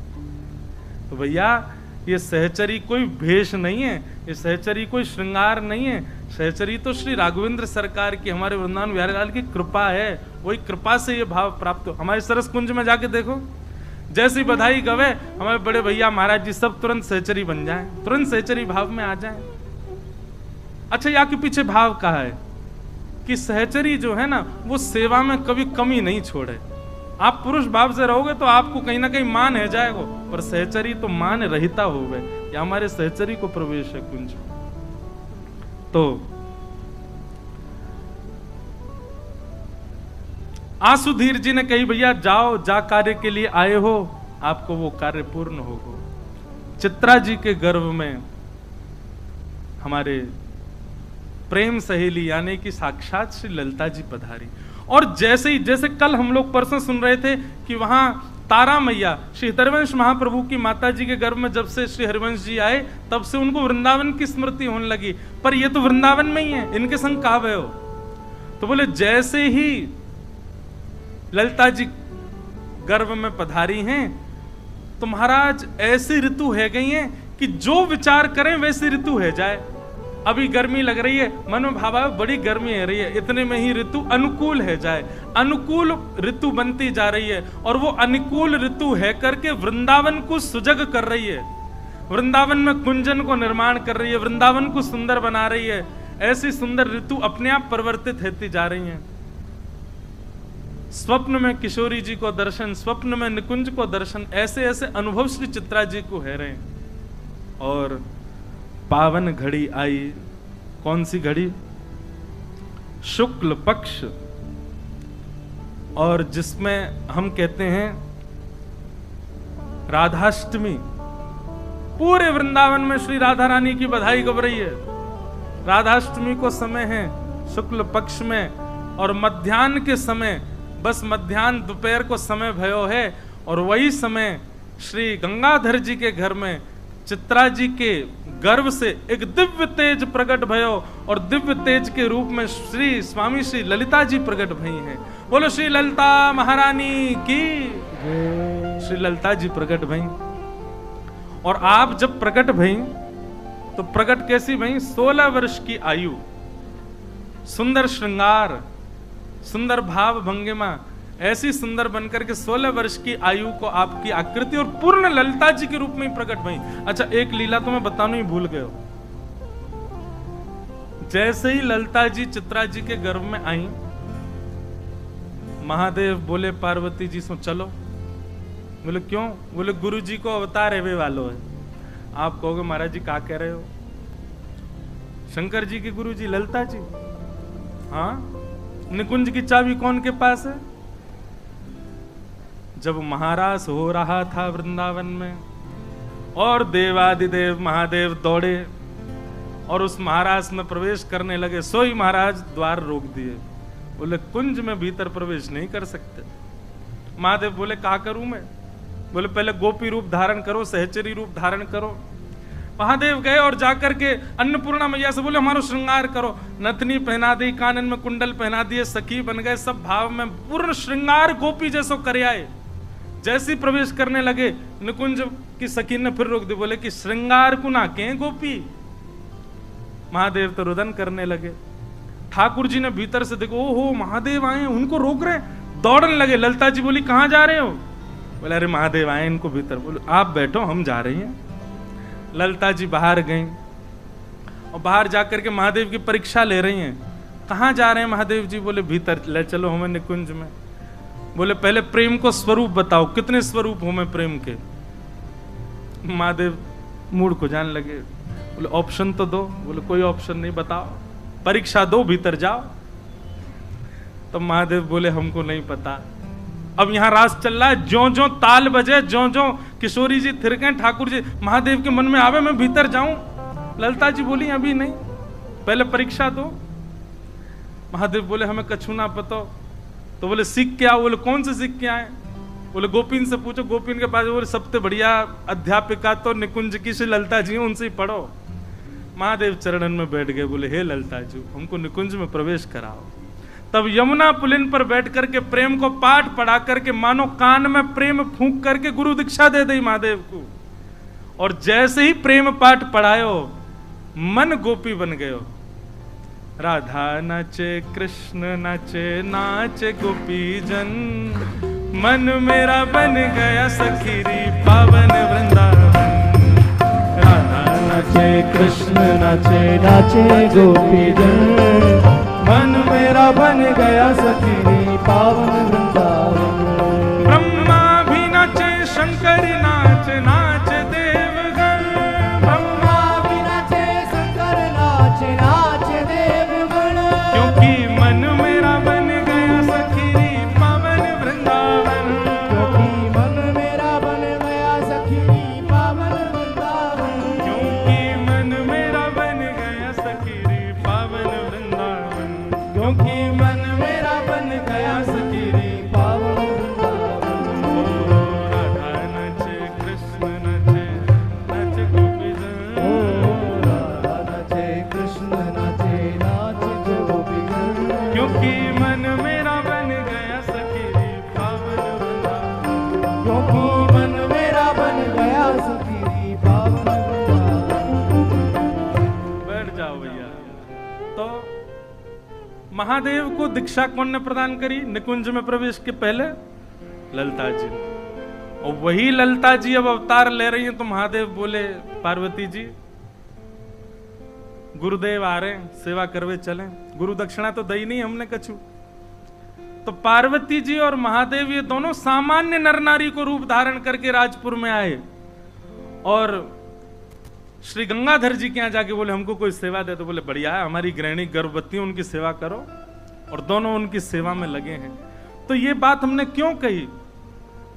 A: तो भैया ये सहचरी कोई भेष नहीं है, ये सहचरी कोई श्रृंगार नहीं है, सहचरी तो श्री राघवेंद्र सरकार की, हमारे वृंदावन बिहारी लाल की कृपा है। वही कृपा से ये भाव प्राप्त हो। हमारे सरस कुंज में जाके देखो, जैसी बधाई गवे हमारे बड़े भैया महाराज जी सब तुरंत सहचरी बन जाएं, तुरंत सहचरी भाव में आ जाएं। अच्छा, यहाँ के पीछे भाव कहा है कि सहचरी जो है ना वो सेवा में कभी कमी नहीं छोड़े। आप पुरुष भाव से रहोगे तो आपको कहीं ना कहीं मान है जाएगा, पर सहचरी तो मान रहिता हो गए। या हमारे सहचरी को प्रवेश है कुंज। तो आसुधीर जी ने कही भैया जाओ, जा कार्य के लिए आए हो, आपको वो कार्य पूर्ण होगा। चित्रा जी के गर्भ में हमारे प्रेम सहेली यानी कि साक्षात श्री ललिता जी पधारी। और जैसे कल हम लोग परसों सुन रहे थे कि वहां तारा मैया श्री हरिवंश महाप्रभु की माता जी के गर्भ में जब से श्री हरिवंश जी आए तब से उनको वृंदावन की स्मृति होने लगी, पर ये तो वृंदावन में ही है, इनके संग कहां गए हो? तो बोले जैसे ही ललिता जी गर्भ में पधारी हैं तो महाराज ऐसी ऋतु है गई है कि जो विचार करें वैसी ऋतु है जाए। अभी गर्मी लग रही है, मन में भावा बड़ी गर्मी है रही है, इतने में ही ऋतु अनुकूल है जाए, अनुकूल ऋतु बनती जा रही है। और वो अनुकूल ऋतु है करके वृंदावन को सुजग कर रही है, वृंदावन में कुंजन को निर्माण कर रही है, वृंदावन को सुंदर बना रही है। ऐसी सुंदर ऋतु अपने आप परिवर्तित होती जा रही है। स्वप्न में किशोरी जी को दर्शन, स्वप्न में निकुंज को दर्शन, ऐसे ऐसे अनुभव श्री चित्रा जी को है रहे। और पावन घड़ी आई, कौन सी घड़ी? शुक्ल पक्ष, और जिसमें हम कहते हैं राधाष्टमी। पूरे वृंदावन में श्री राधा रानी की बधाई गब रही है। राधाष्टमी को समय है शुक्ल पक्ष में, और मध्याह्न के समय, बस मध्याह्न दोपहर को समय भयो है। और वही समय श्री गंगाधर जी के घर में, चित्रा जी के गर्भ से एक दिव्य तेज प्रकट भयो और दिव्य तेज के रूप में स्वामी श्री ललिता जी प्रकट भई हैं। बोलो श्री ललिता महारानी की। श्री ललिता जी प्रकट भई और आप जब प्रकट भई तो प्रकट कैसी भई? 16 वर्ष की आयु, सुंदर श्रृंगार, सुंदर भाव भंगिमा, ऐसी सुंदर बनकर के 16 वर्ष की आयु को आपकी आकृति और पूर्ण ललिता जी के रूप में ही प्रकट भई। अच्छा, एक लीला तो मैं बताना ही भूल गए हो। जैसे ही ललिता जी चित्रा जी के गर्भ में आई, महादेव बोले पार्वती जी से चलो। बोले क्यों? बोले गुरु जी को अवतार है वे वालो है। आप कहोगे महाराज जी क्या कह रहे हो? शंकर जी के गुरु जी ललिता जी। हाँ, निकुंज की चाबी कौन के पास है? जब महारास हो रहा था वृंदावन में और देवादिदेव महादेव दौड़े और उस महाराज में प्रवेश करने लगे, सोई महाराज द्वार रोक दिए। बोले कुंज में भीतर प्रवेश नहीं कर सकते। महादेव बोले क्या करूं मैं? बोले पहले गोपी रूप धारण करो, सहचरी रूप धारण करो। महादेव गए और जाकर के अन्नपूर्णा मैया से बोले हमारा श्रृंगार करो। नथनी पहना दी, कानन में कुंडल पहना दिए, सखी बन गए, सब भाव में पूर्ण श्रृंगार गोपी जैसो कर आए। जैसे प्रवेश करने लगे, निकुंज की सखी ने फिर रोक दी। बोले कि श्रृंगार को ना के गोपी। महादेव तो रुदन करने लगे। ठाकुर जी ने भीतर से देखो, ओहो महादेव आए, उनको रोक रहे, दौड़ने लगे। ललिता जी बोली कहां जा रहे हो? बोले अरे महादेव आए इनको भीतर। बोले आप बैठो, हम जा रहे हैं। ललिता जी बाहर गई और बाहर जाकर के महादेव की परीक्षा ले रही हैं। कहां जा रहे हैं महादेव जी? बोले भीतर ले चलो हमें निकुंज में। बोले पहले प्रेम को स्वरूप बताओ, कितने स्वरूप हो मैं प्रेम के? महादेव मूड को जान लगे। बोले ऑप्शन तो दो। बोले कोई ऑप्शन नहीं, बताओ, परीक्षा दो, भीतर जाओ। तो महादेव बोले हमको नहीं पता। अब यहां रास चल रहा है, ज्यों ज्यों ताल बजे, ज्यों ज्यों किशोरी जी थिरके, ठाकुर जी महादेव के मन में आवे मैं भीतर जाऊं। ललिता जी बोली अभी नहीं, पहले परीक्षा दो। महादेव बोले हमें कछु ना पता। तो बोले सीख के आओ। बोले कौन से सीख के आए? बोले गोपीन से पूछो। गोपीन के पास बोले सबसे बढ़िया अध्यापिका तो निकुंज की श्री ललिता जी, उनसे ही पढ़ो। महादेव चरणन में बैठ गए। बोले हे ललिता जी हमको निकुंज में प्रवेश कराओ। तब यमुना पुलिन पर बैठ करके प्रेम को पाठ पढ़ा करके मानो कान में प्रेम फूंक करके गुरु दीक्षा दे दी महादेव को। और जैसे ही प्रेम पाठ पढ़ायो, मन गोपी बन गयो। राधा नाचे कृष्ण नाचे, नाचे गोपी जन, मन मेरा बन गया सखीरी पावन वृंदावन। राधा नाचे कृष्ण नाचे, नाचे गोपी जन, मन मेरा बन गया सखीरी पावन वृंदावन। ब्रह्मा भी नाचे, शंकर नाचे, नाचे देवगण। ब्रह्मा भी नाचे, शंकर नाचे, नाचे देवगण। क्योंकि मन मेरा बन गया सखीरी पावन वृंदावन। क्योंकि मन मेरा बन गया सखीरी पावन वृंदावन। क्योंकि मन मेरा बन गया सखीरी पावन वृंदावन। क्योंकि मन मेरा बन गया सखीरी पावन वृंदावन। ओ राधा नाचे कृष्ण नाचे, नाचे गोपी जन। ओ राधा नाचे कृष्ण नाचे, नाचे गोपी जन। क्योंकि मन मेरा बन गया सखीरी पावन वृंदावन। क्योंकि मन मेरा बन गया सखीरी पावन वृंदावन। बैठ जाओ भैया। तो महादेव को दीक्षा कौन ने प्रदान करी निकुंज में प्रवेश के पहले? ललिता जी। और वही ललिता जी अब अवतार ले रही हैं। तो महादेव बोले पार्वती जी गुरुदेव आ रहे हैं, सेवा करवे चलें। गुरु दक्षिणा तो दई नहीं हमने कछु। तो पार्वती जी और महादेव ये दोनों सामान्य नर नारी को रूप धारण करके राजपुर में आए और श्री गंगाधर जी के यहाँ जाके बोले हमको कोई सेवा दे। तो बोले बढ़िया है, हमारी गृहिणी गर्भवती, उनकी सेवा करो। और दोनों उनकी सेवा में लगे हैं। तो ये बात हमने क्यों कही?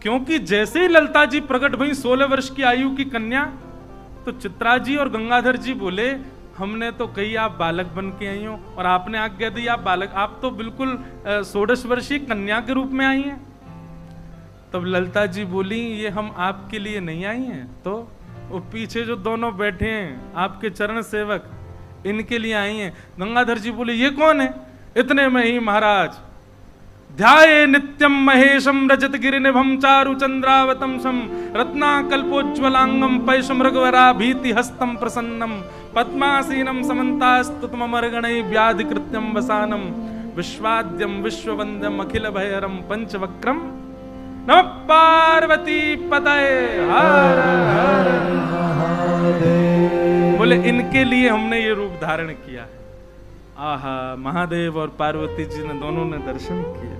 A: क्योंकि जैसे ही ललिता जी प्रकट भई 16 वर्ष की आयु की कन्या, तो चित्रा जी और गंगाधर जी बोले हमने तो कही आप बालक बन के आई हो और आपने आज्ञा दी आप बालक, आप तो बिल्कुल 16 वर्षीय कन्या के रूप में आई हैं। तब ललिता जी बोली ये हम आपके लिए नहीं आई हैं, तो वो पीछे जो दोनों बैठे हैं आपके चरण सेवक, इनके लिए आई हैं। गंगाधर जी बोले ये कौन है? इतने में ही महाराज ध्याये नित्यम महेशम रजत गिरिनिभम चारु चंद्रावतम सम रत्नाकल्पोज्ज्वलांगम पैशमृगवरा भीति हस्तम प्रसन्नम पद्मासीनम समन्तास्तुतमर्गणै व्याधिकृत्यम वसानम विश्वाद्यम विश्ववंद्यम अखिल भयरम पंचवक्रम नमः पार्वती पतये हर हर महादेव। बोले इनके लिए हमने ये रूप धारण किया है। आहा, महादेव और पार्वती जी ने दोनों ने दर्शन किए।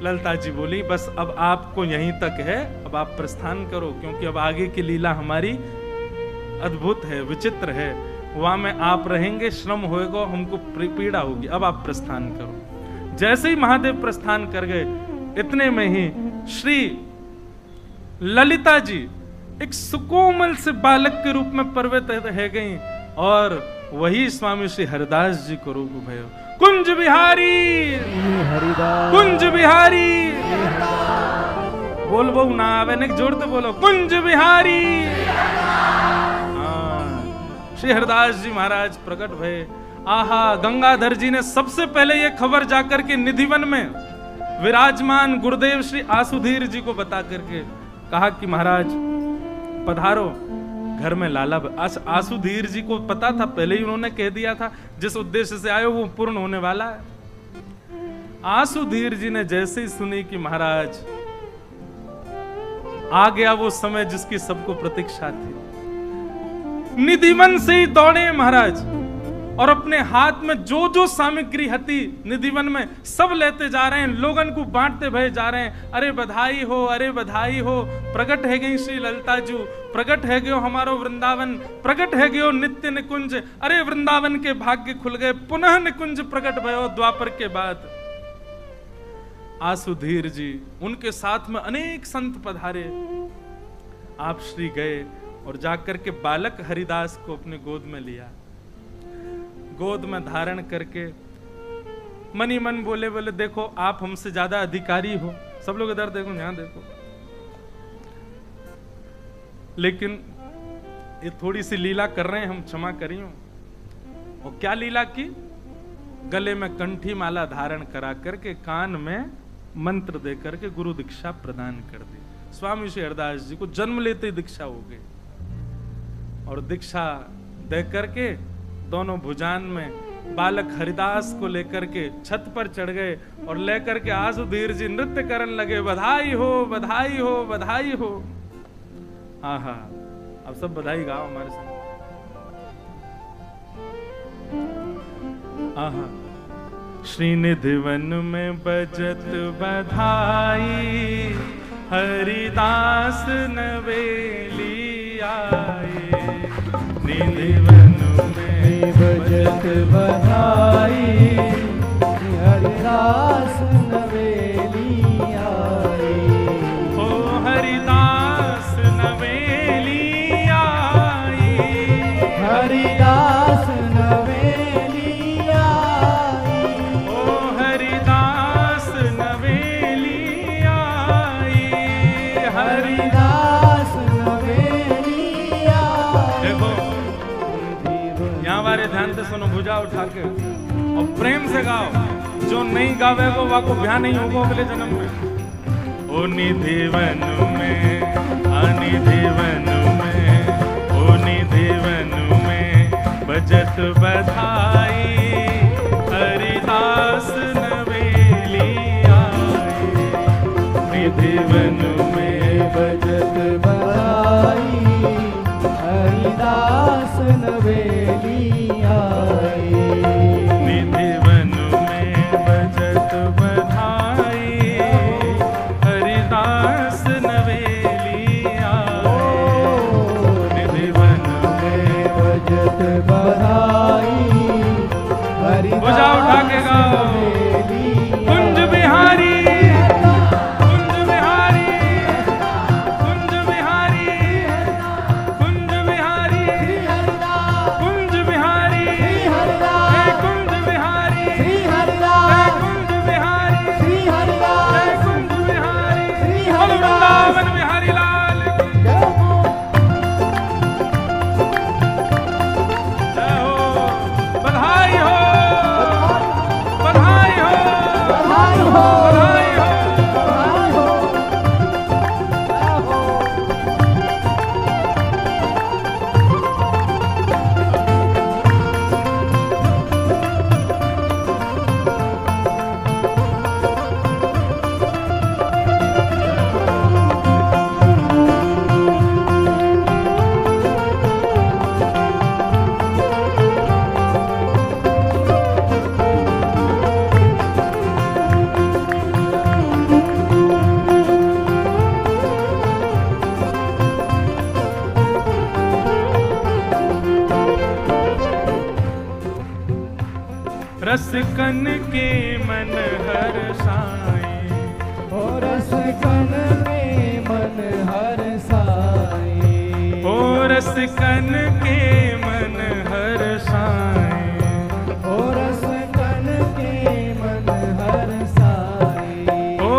A: ललिता जी बोली बस अब आपको यहीं तक है, अब आप प्रस्थान करो, क्योंकि अब आगे की लीला हमारी अद्भुत है, विचित्र है। वहां में आप रहेंगे, श्रम होएगा, हमको पीड़ा होगी, अब आप प्रस्थान करो। जैसे ही महादेव प्रस्थान कर गए, इतने में ही श्री ललिता जी एक सुकोमल से बालक के रूप में प्रकट है गई और वही स्वामी श्री हरिदास जी को रूप भयो। कुंज बिहारी हरिदास, कुंज बिहारी बोल बो ना आवे ने जोड़ते बोलो कुंज बिहारी। श्री हरिदास जी महाराज प्रकट भये। आहा, गंगाधर जी ने सबसे पहले ये खबर जाकर के निधिवन में विराजमान गुरुदेव श्री आसुधीर जी को बता करके कहा कि महाराज पधारो, घर में लाला। आसुधीर जी को पता था, पहले ही उन्होंने कह दिया था जिस उद्देश्य से आए वो पूर्ण होने वाला है। आसुधीर जी ने जैसे ही सुनी कि महाराज आ गया वो समय जिसकी सबको प्रतीक्षा थी, निधिवन से ही दौड़े महाराज और अपने हाथ में जो जो सामग्री हती निधिवन में सब लेते जा रहे हैं, लोगन को बांटते भये जा रहे हैं। अरे बधाई हो, अरे बधाई हो, प्रकट है गई श्री ललिता जी, प्रकट है गयो हमारो वृंदावन, प्रकट है गयो नित्य निकुंज। अरे वृंदावन के भाग्य खुल गए, पुनः निकुंज प्रकट भयो द्वापर के बाद। आसुधीर जी, उनके साथ में अनेक संत पधारे। आप श्री गए और जाकर के बालक हरिदास को अपने गोद में लिया, गोद में धारण करके मनी मन बोले बोले देखो आप हमसे ज्यादा अधिकारी हो। सब लोग इधर देखो, यहां देखो। लेकिन ये थोड़ी सी लीला कर रहे हैं, हम क्षमा करियो। और क्या लीला की? गले में कंठी माला धारण करा करके कान में मंत्र दे करके गुरु दीक्षा प्रदान कर दी। स्वामी श्री हरिदास जी को जन्म लेते ही दीक्षा हो गई। और दीक्षा दे करके दोनों भुजान में बालक हरिदास को लेकर के छत पर चढ़ गए और लेकर के आसुधीर जी नृत्य करने लगे। बधाई हो, बधाई हो, बधाई हो। आहा, अब सब बधाई गाओ हमारे साथ। आहा, श्रीनिधिवन में बजत बधाई, हरिदास नवेली आए। निधिवन में बजत बधाई, हरिदास नवेली आए। ओ हरिदास नवेली आए, हरिदास नवेली आए। ओ हरिदास नवेली आए, हरिदास नवेली आए। देखो यहाँ वाले ध्यान से सुनो, भुजा उठा के और प्रेम से गाओ। जो नहीं गावे वो वाको ब्याह नहीं होगा अगले जन्म में। ओ निधिवन में, अनिधिवन में, ओ निधिवन में बजत बधाई, हरिदास नवेली आए। निधिवन में बजत बधाई, हरिदास नवेली आए। निधिवन में बजत बधाई, हरिदास नवेली आए। निधिवन में बजत बधाई, हरिदास भुजा उठा के गाओ। कुंज बिहारी, कुंज बिहारी, कुंज बिहारी, कुंज बिहारी, कुंज बिहारी, कुंज बिहारी, कुंज बिहारी, कुंज बिहारी, वृंदावन बिहारी लाल। रसकन के मन हर्षाए,
B: ओ रसकन के मन हर्षाए,
A: ओ रसकन के मन हर्षाए,
B: ओ रसकन के मन हर्षाए,
A: ओ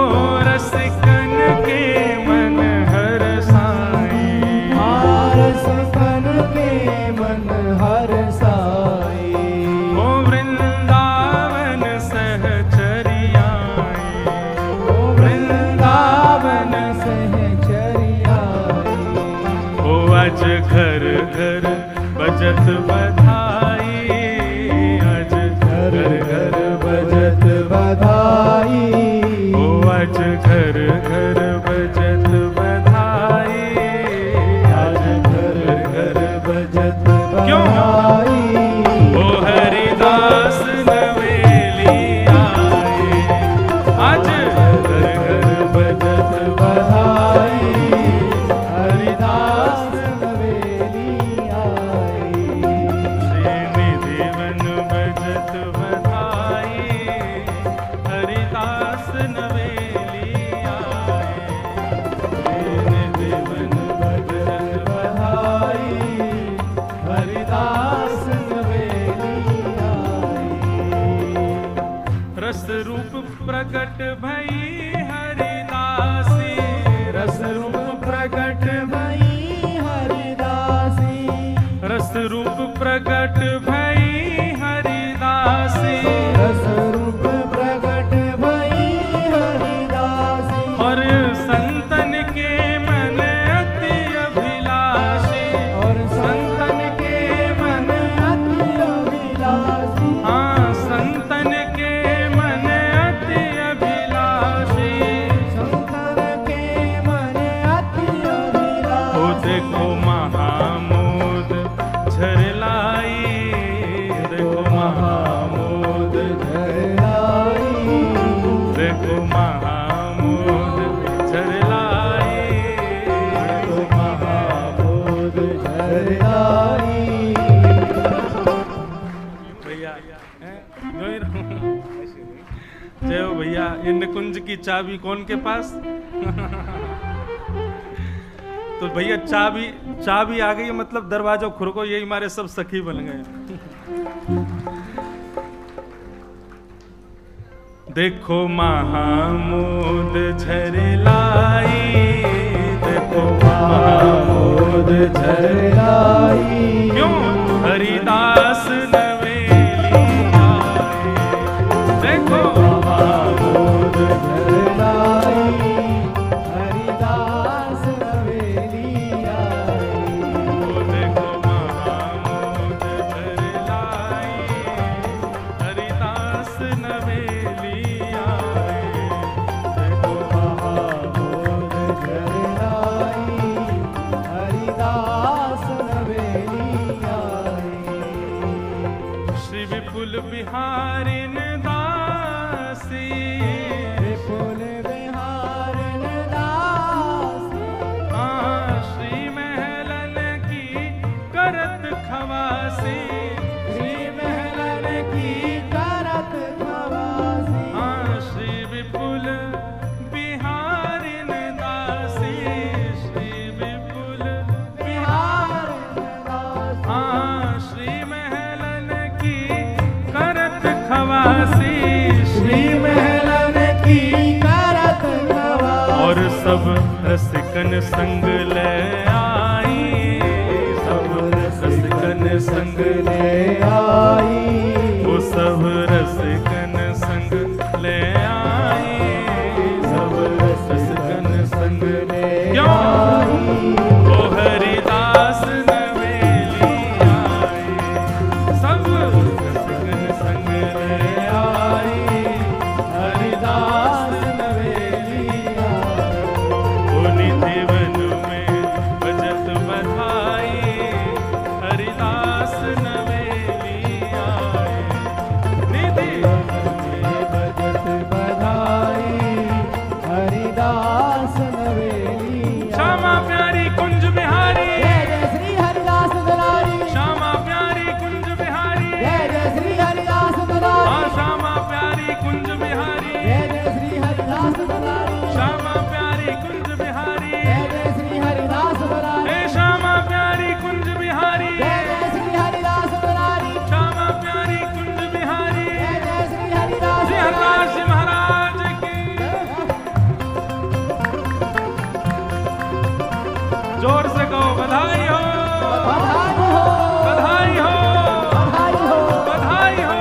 A: रसकन के मन हर्षाए,
B: रसकन के मन हर्षाए,
A: ओ वृंदावन सहचरियाए,
B: ओ वृंदावन सहचरियाए,
A: ओ आज घर घर बजत बधाई, आज घर घर
B: बजत बधाई,
A: ओ आज घर घर बजत बधाई, आज घर घर
B: बजत
A: क्यों?
B: बधाई,
A: ओ हरिदास नवेली आए, आज घर घर बजत
B: बधाई, हरिदास नवेली आए,
A: श्रीनिधिवन बजत बधाई, हरिदास नवेली आए, श्रीनिधिवन बजत
B: बधाई, हरिदास नवेली आए,
A: रस रूप प्रकट भई हरिदासी,
B: रस रूप प्रकट भई हरिदासी,
A: रस रूप प्रकट भई हरिदासी,
B: रस रूप प्रकट भई हरिदासी,
A: और संतन के मन अति अभिलाषी,
B: और संतन के मन अति अभिलाषी,
A: हाँ संतन के मन अति अभिलाषी,
B: संतन के मन अति
A: ओ
B: अभिलाषी,
A: देखो महामोद झरलाई, देखो महामोद,
B: झरलाई,
A: देखो महामोद झरलाई,
B: तो महाबोध झरलाई,
A: भैया हैं? जो ही रहूं। जय हो भैया। ये निकुंज की चाबी कौन के पास? तो भैया चाबी आ गई, मतलब दरवाजा खुरको, यही हमारे सब सखी बन गए। देखो महामोद झरलाई, देखो महामोद
B: झरलाई,
A: क्यों? हरिदास नवेली आए, देखो
B: महाबोध झरलाई, हरिदास नवेली आए,
A: ओ देखो महामोद झरलाई, हरिदास नवेली आए, देखो
B: महाबोध झरलाई, हरिदास नवेली आए,
A: श्री विपुल बिहारिन दासी,
B: विपुल बिहारिन दासी,
A: हाँ श्री महलन की करत खवासी,
B: श्री महलन की करत खवासी,
A: हाँ श्री विपुल बिहारिन दासी, श्री विपुल
B: बिहारिन दासी,
A: हाँ श्री महलन की करत खवासी,
B: श्री महलन की करत खवासी,
A: और सब रसिकन संग ले आई, सब रसिकन संग
B: ले आई,
A: वो सब रसिकन संग ले आई, सब रसिकन संग
B: ले
A: क्यों?
B: आई,
A: ओ हरिदास नवेली आए, सब रसिकन संग ले आई,
B: हरिदास नवेली आए,
A: ओ निधि वन में बजत बधाई, हरिदास नवेली आए, निधि
B: बजत
A: बधाई हो,
B: बधाई हो,
A: बधाई हो,
B: बधाई हो,
A: बधाई हो।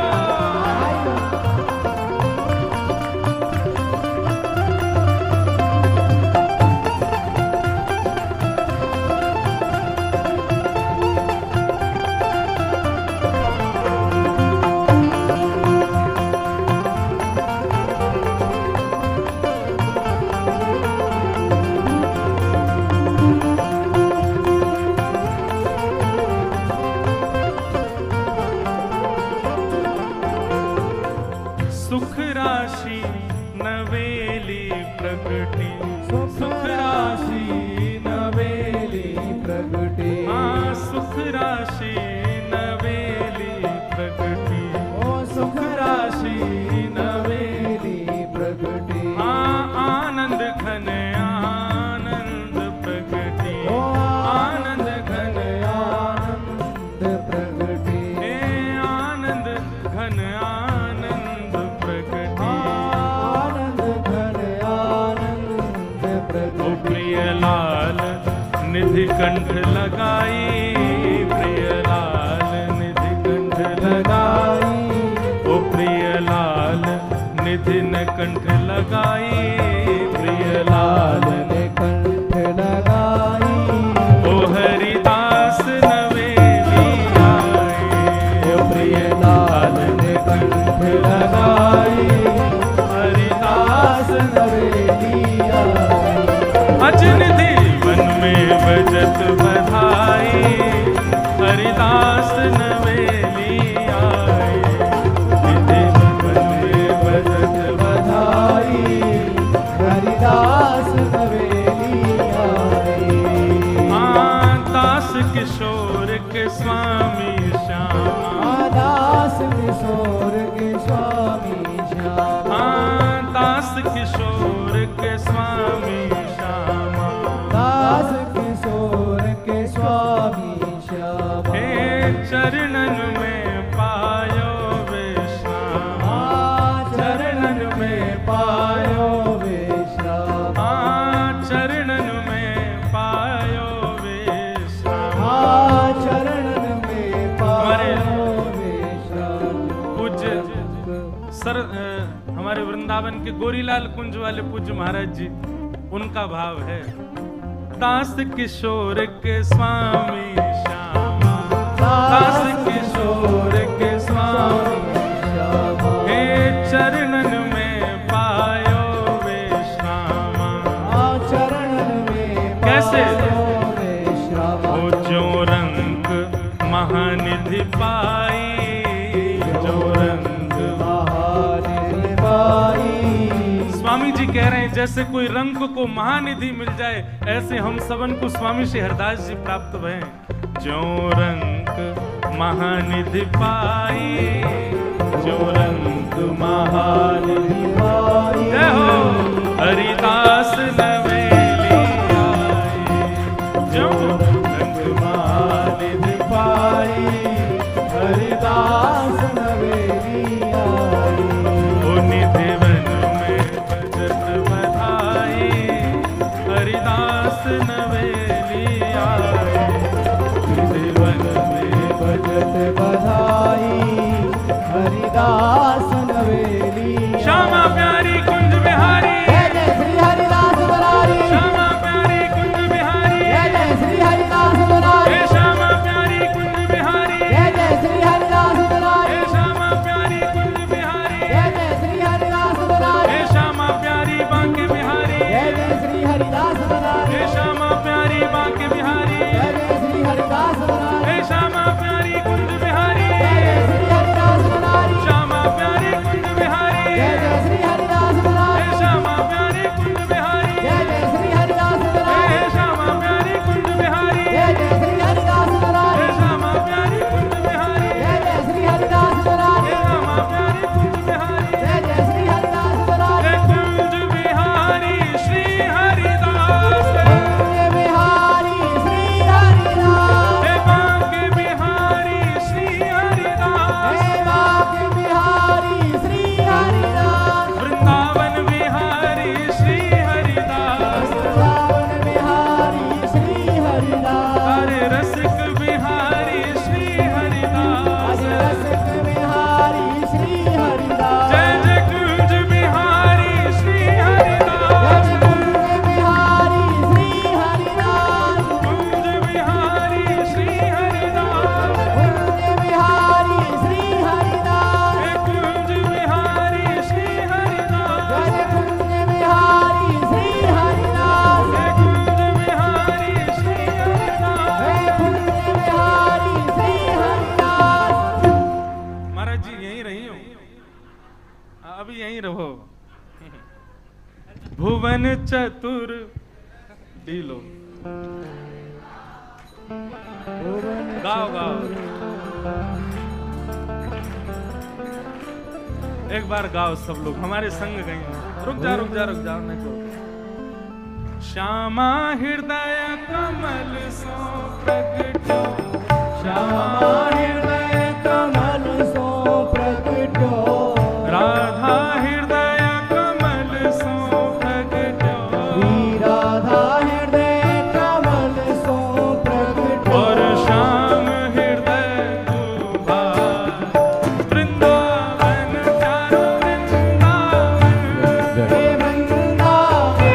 A: सुख राशि नवेली प्रगटी,
B: सुख राशि नवेली प्रगटी,
A: हाँ सुख राशि नवेली प्रगटी,
B: ओ सुख राशि नवेली प्रगटी,
A: हाँ आनंद घन आनंद प्रगटी,
B: ओ
A: आनंद घन
B: आनंद प्रगटी,
A: हे आनंद घन आनंद प्रगटी।
B: आनंद घन आनंद
A: ओ
B: प्रगटी,
A: प्रिय लाल निधि कंठ लगाई, प्रिय लाल निधि कंठ लगाई, ओ प्रिय लाल निधि न कंठ लगाई, प्रिय लाल
B: ने कंठ लगाई,
A: ओ हरिदास नवेली आए,
B: ओ प्रिय लाल ने कंठ लगाई,
A: हरिदास
B: नवेली आई,
A: अजनिधि वन में बजत बधाई, हरिदास नवेली आए, निधि वन में बजत
B: बधाई, हरिदास नवेली आई,
A: दास किशोर के स्वामी श्यामा,
B: दास किशोर के स्वामी श्यामा,
A: दास किशोर के स्वामी श्यामा,
B: दास किशोर के स्वामी श्यामा,
A: हे चरणन में पायो विश्राम,
B: चरणन में पायो विश्राम,
A: चरणन में पायो विश्राम।
B: चरणन में पायो विश्राम।
A: पूज्य सर हमारे वृंदावन के गोरीलाल कुंज वाले पूज्य महाराज जी, उनका भाव है दास किशोर के स्वामी श्यामा, दास किशोर के स्वामी,
B: श्यामा,
A: हे चरणन में पायो विश्रामा।
B: चरणन में
A: कैसे?
B: पायो विश्राम।
A: ओ जो रंग महानिधि पाई, जो रंग
B: महानिधि पाई,
A: स्वामी जी कह रहे हैं जैसे कोई रंग को महानिधि मिल जाए, ऐसे हम सबन को स्वामी श्री हरदास जी प्राप्त भय। जो रंग महानिधि पाई, जो रंग महानिधि
B: पाई,
A: जय हो हरिदास नवेली आई, जो रंग महानिधि
B: पाई, हरिदास नवेली आई,
A: ओ निधि वन में बजत बधाई, हरिदास नवेली आई, निधि वन में
B: बजत बधाई, हरिदास नवेली आई।
A: श्यामा प्यारी कुंज बिहारी,
B: जय जय श्री हरिदास बरारी,
A: श्यामा प्यारी कुंज बिहारी,
B: जय जय श्री हरिदास बरारी,
A: हे श्यामा प्यारी कुंज बिहारी,
B: जय जय श्री हरिदास बरारी,
A: हे श्यामा प्यारी कुंज बिहारी,
B: जय जय श्री हरिदास बरारी,
A: हे श्यामा प्यारी बांके बिहारी,
B: जय जय श्री हरिदास बरारी,
A: हे श्यामा प्यारी बांके बिहारी,
B: जय जय श्री हरिदास बरारी,
A: हे श्यामा प्यारी कुंज बिहारी, अभी यहीं रहो। भुवन चतुर ढीलो गाओ गाओ एक बार गाओ सब लोग हमारे संग गए। रुक जा नहीं करो। श्यामा हृदय कमल सो प्रगटो,
B: श्यामा हृदय कमल सो प्रगटो,
A: राधा हृदय कमल सो प्रगटो,
B: राधा हृदय कमल सो प्रगटो,
A: और श्याम हृदय दुभार वृंदावन प्यारो वृंदावन,
B: हे वृंदावन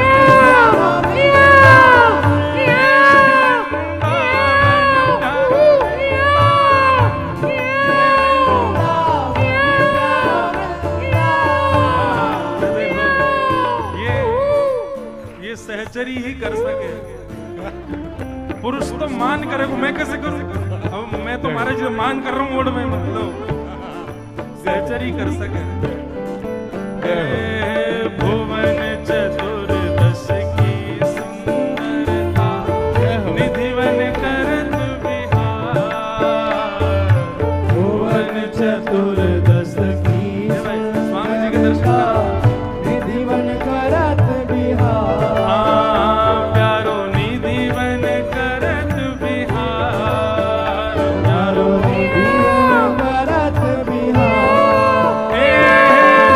A: ये सहचरी ही कर सके। पुरुष तो मान करे, मैं कैसे कर सकूं? अब मैं तो महाराज जी मान कर रहा हूँ वोट में, मतलब सहचरी कर सके। भुवन चतुर्दश की सुंदरता, निधिवन करत विहार, भुवन चतुर्दश की स्वामी जी के दर्शन करो।
B: निधिवन करत बिहार,
A: प्यारो निधिवन करत बिहार, प्यारो
B: निधिवन करत बिहार,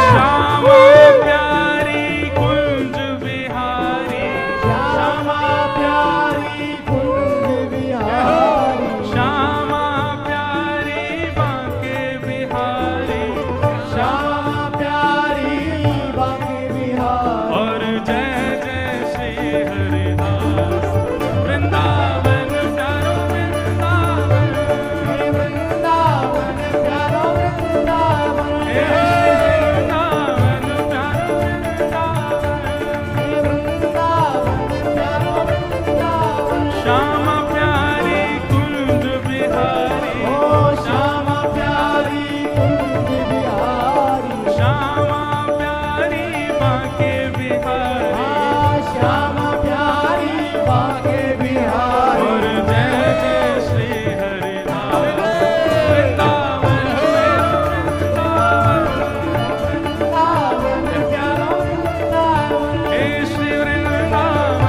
A: श्यामा प्यारी कुंज बिहारी,
B: श्यामा प्यारी कुंज बिहारी,
A: श्यामा प्यारी बांके बिहारी,
B: श्यामा प्यारी बांके बिहार,
A: और जय जय श्री हरिदास वृंदावन प्यारो वृंदावन,
B: हे वृंदावन प्यारो वृंदावन,
A: हे वृंदावन प्यारो वृंदावन,
B: हे वृंदावन प्यारो वृंदावन,
A: श्यामा प्यारी कुंज बिहारी,
B: ओ श्यामा प्यारी कुंज बिहारी,
A: श्यामा प्यारी बांके बिहारी,
B: श्यामा प्यारी बांके बिहारी,
A: और जय जय श्री हरिदास वृंदावन
B: वृंदावन प्यारो वृंदावन,
A: हे श्री वृंदावन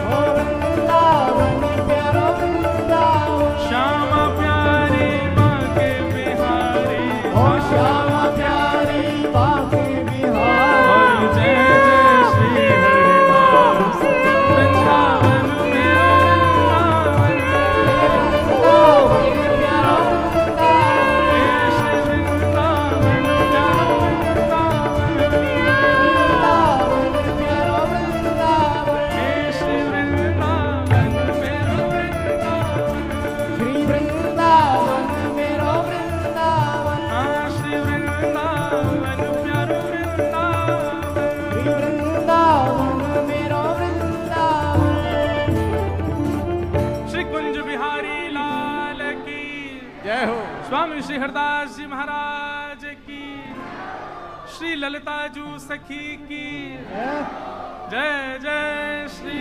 B: ओ वृंदावन प्यारो वृंदावन,
A: श्यामा प्यारी बांके बिहारी,
B: ओ श्यामा प्यारी बांके
A: और
B: बिहारी,
A: जय जय श्री हरिदास वृंदावन मेरो वृंदावन,
B: वृंदावन प्यारो वृंदावन,
A: हे श्री वृंदावन प्यारो वृंदावन,
B: वृंदावन प्यारो वृंदावन,
A: हे श्री वृंदावन मेरो वृंदावन,
B: श्री वृंदावन मेरो वृंदावन,
A: हाँ श्री वृंदावन प्यारो वृंदावन,
B: श्री वृंदावन मेरो वृंदावन,
A: श्री कुंज बिहारी लाल की
B: जय हो,
A: स्वामी श्री हरदास जी महाराज की, श्री ललिता जू सखी की जय जय श्री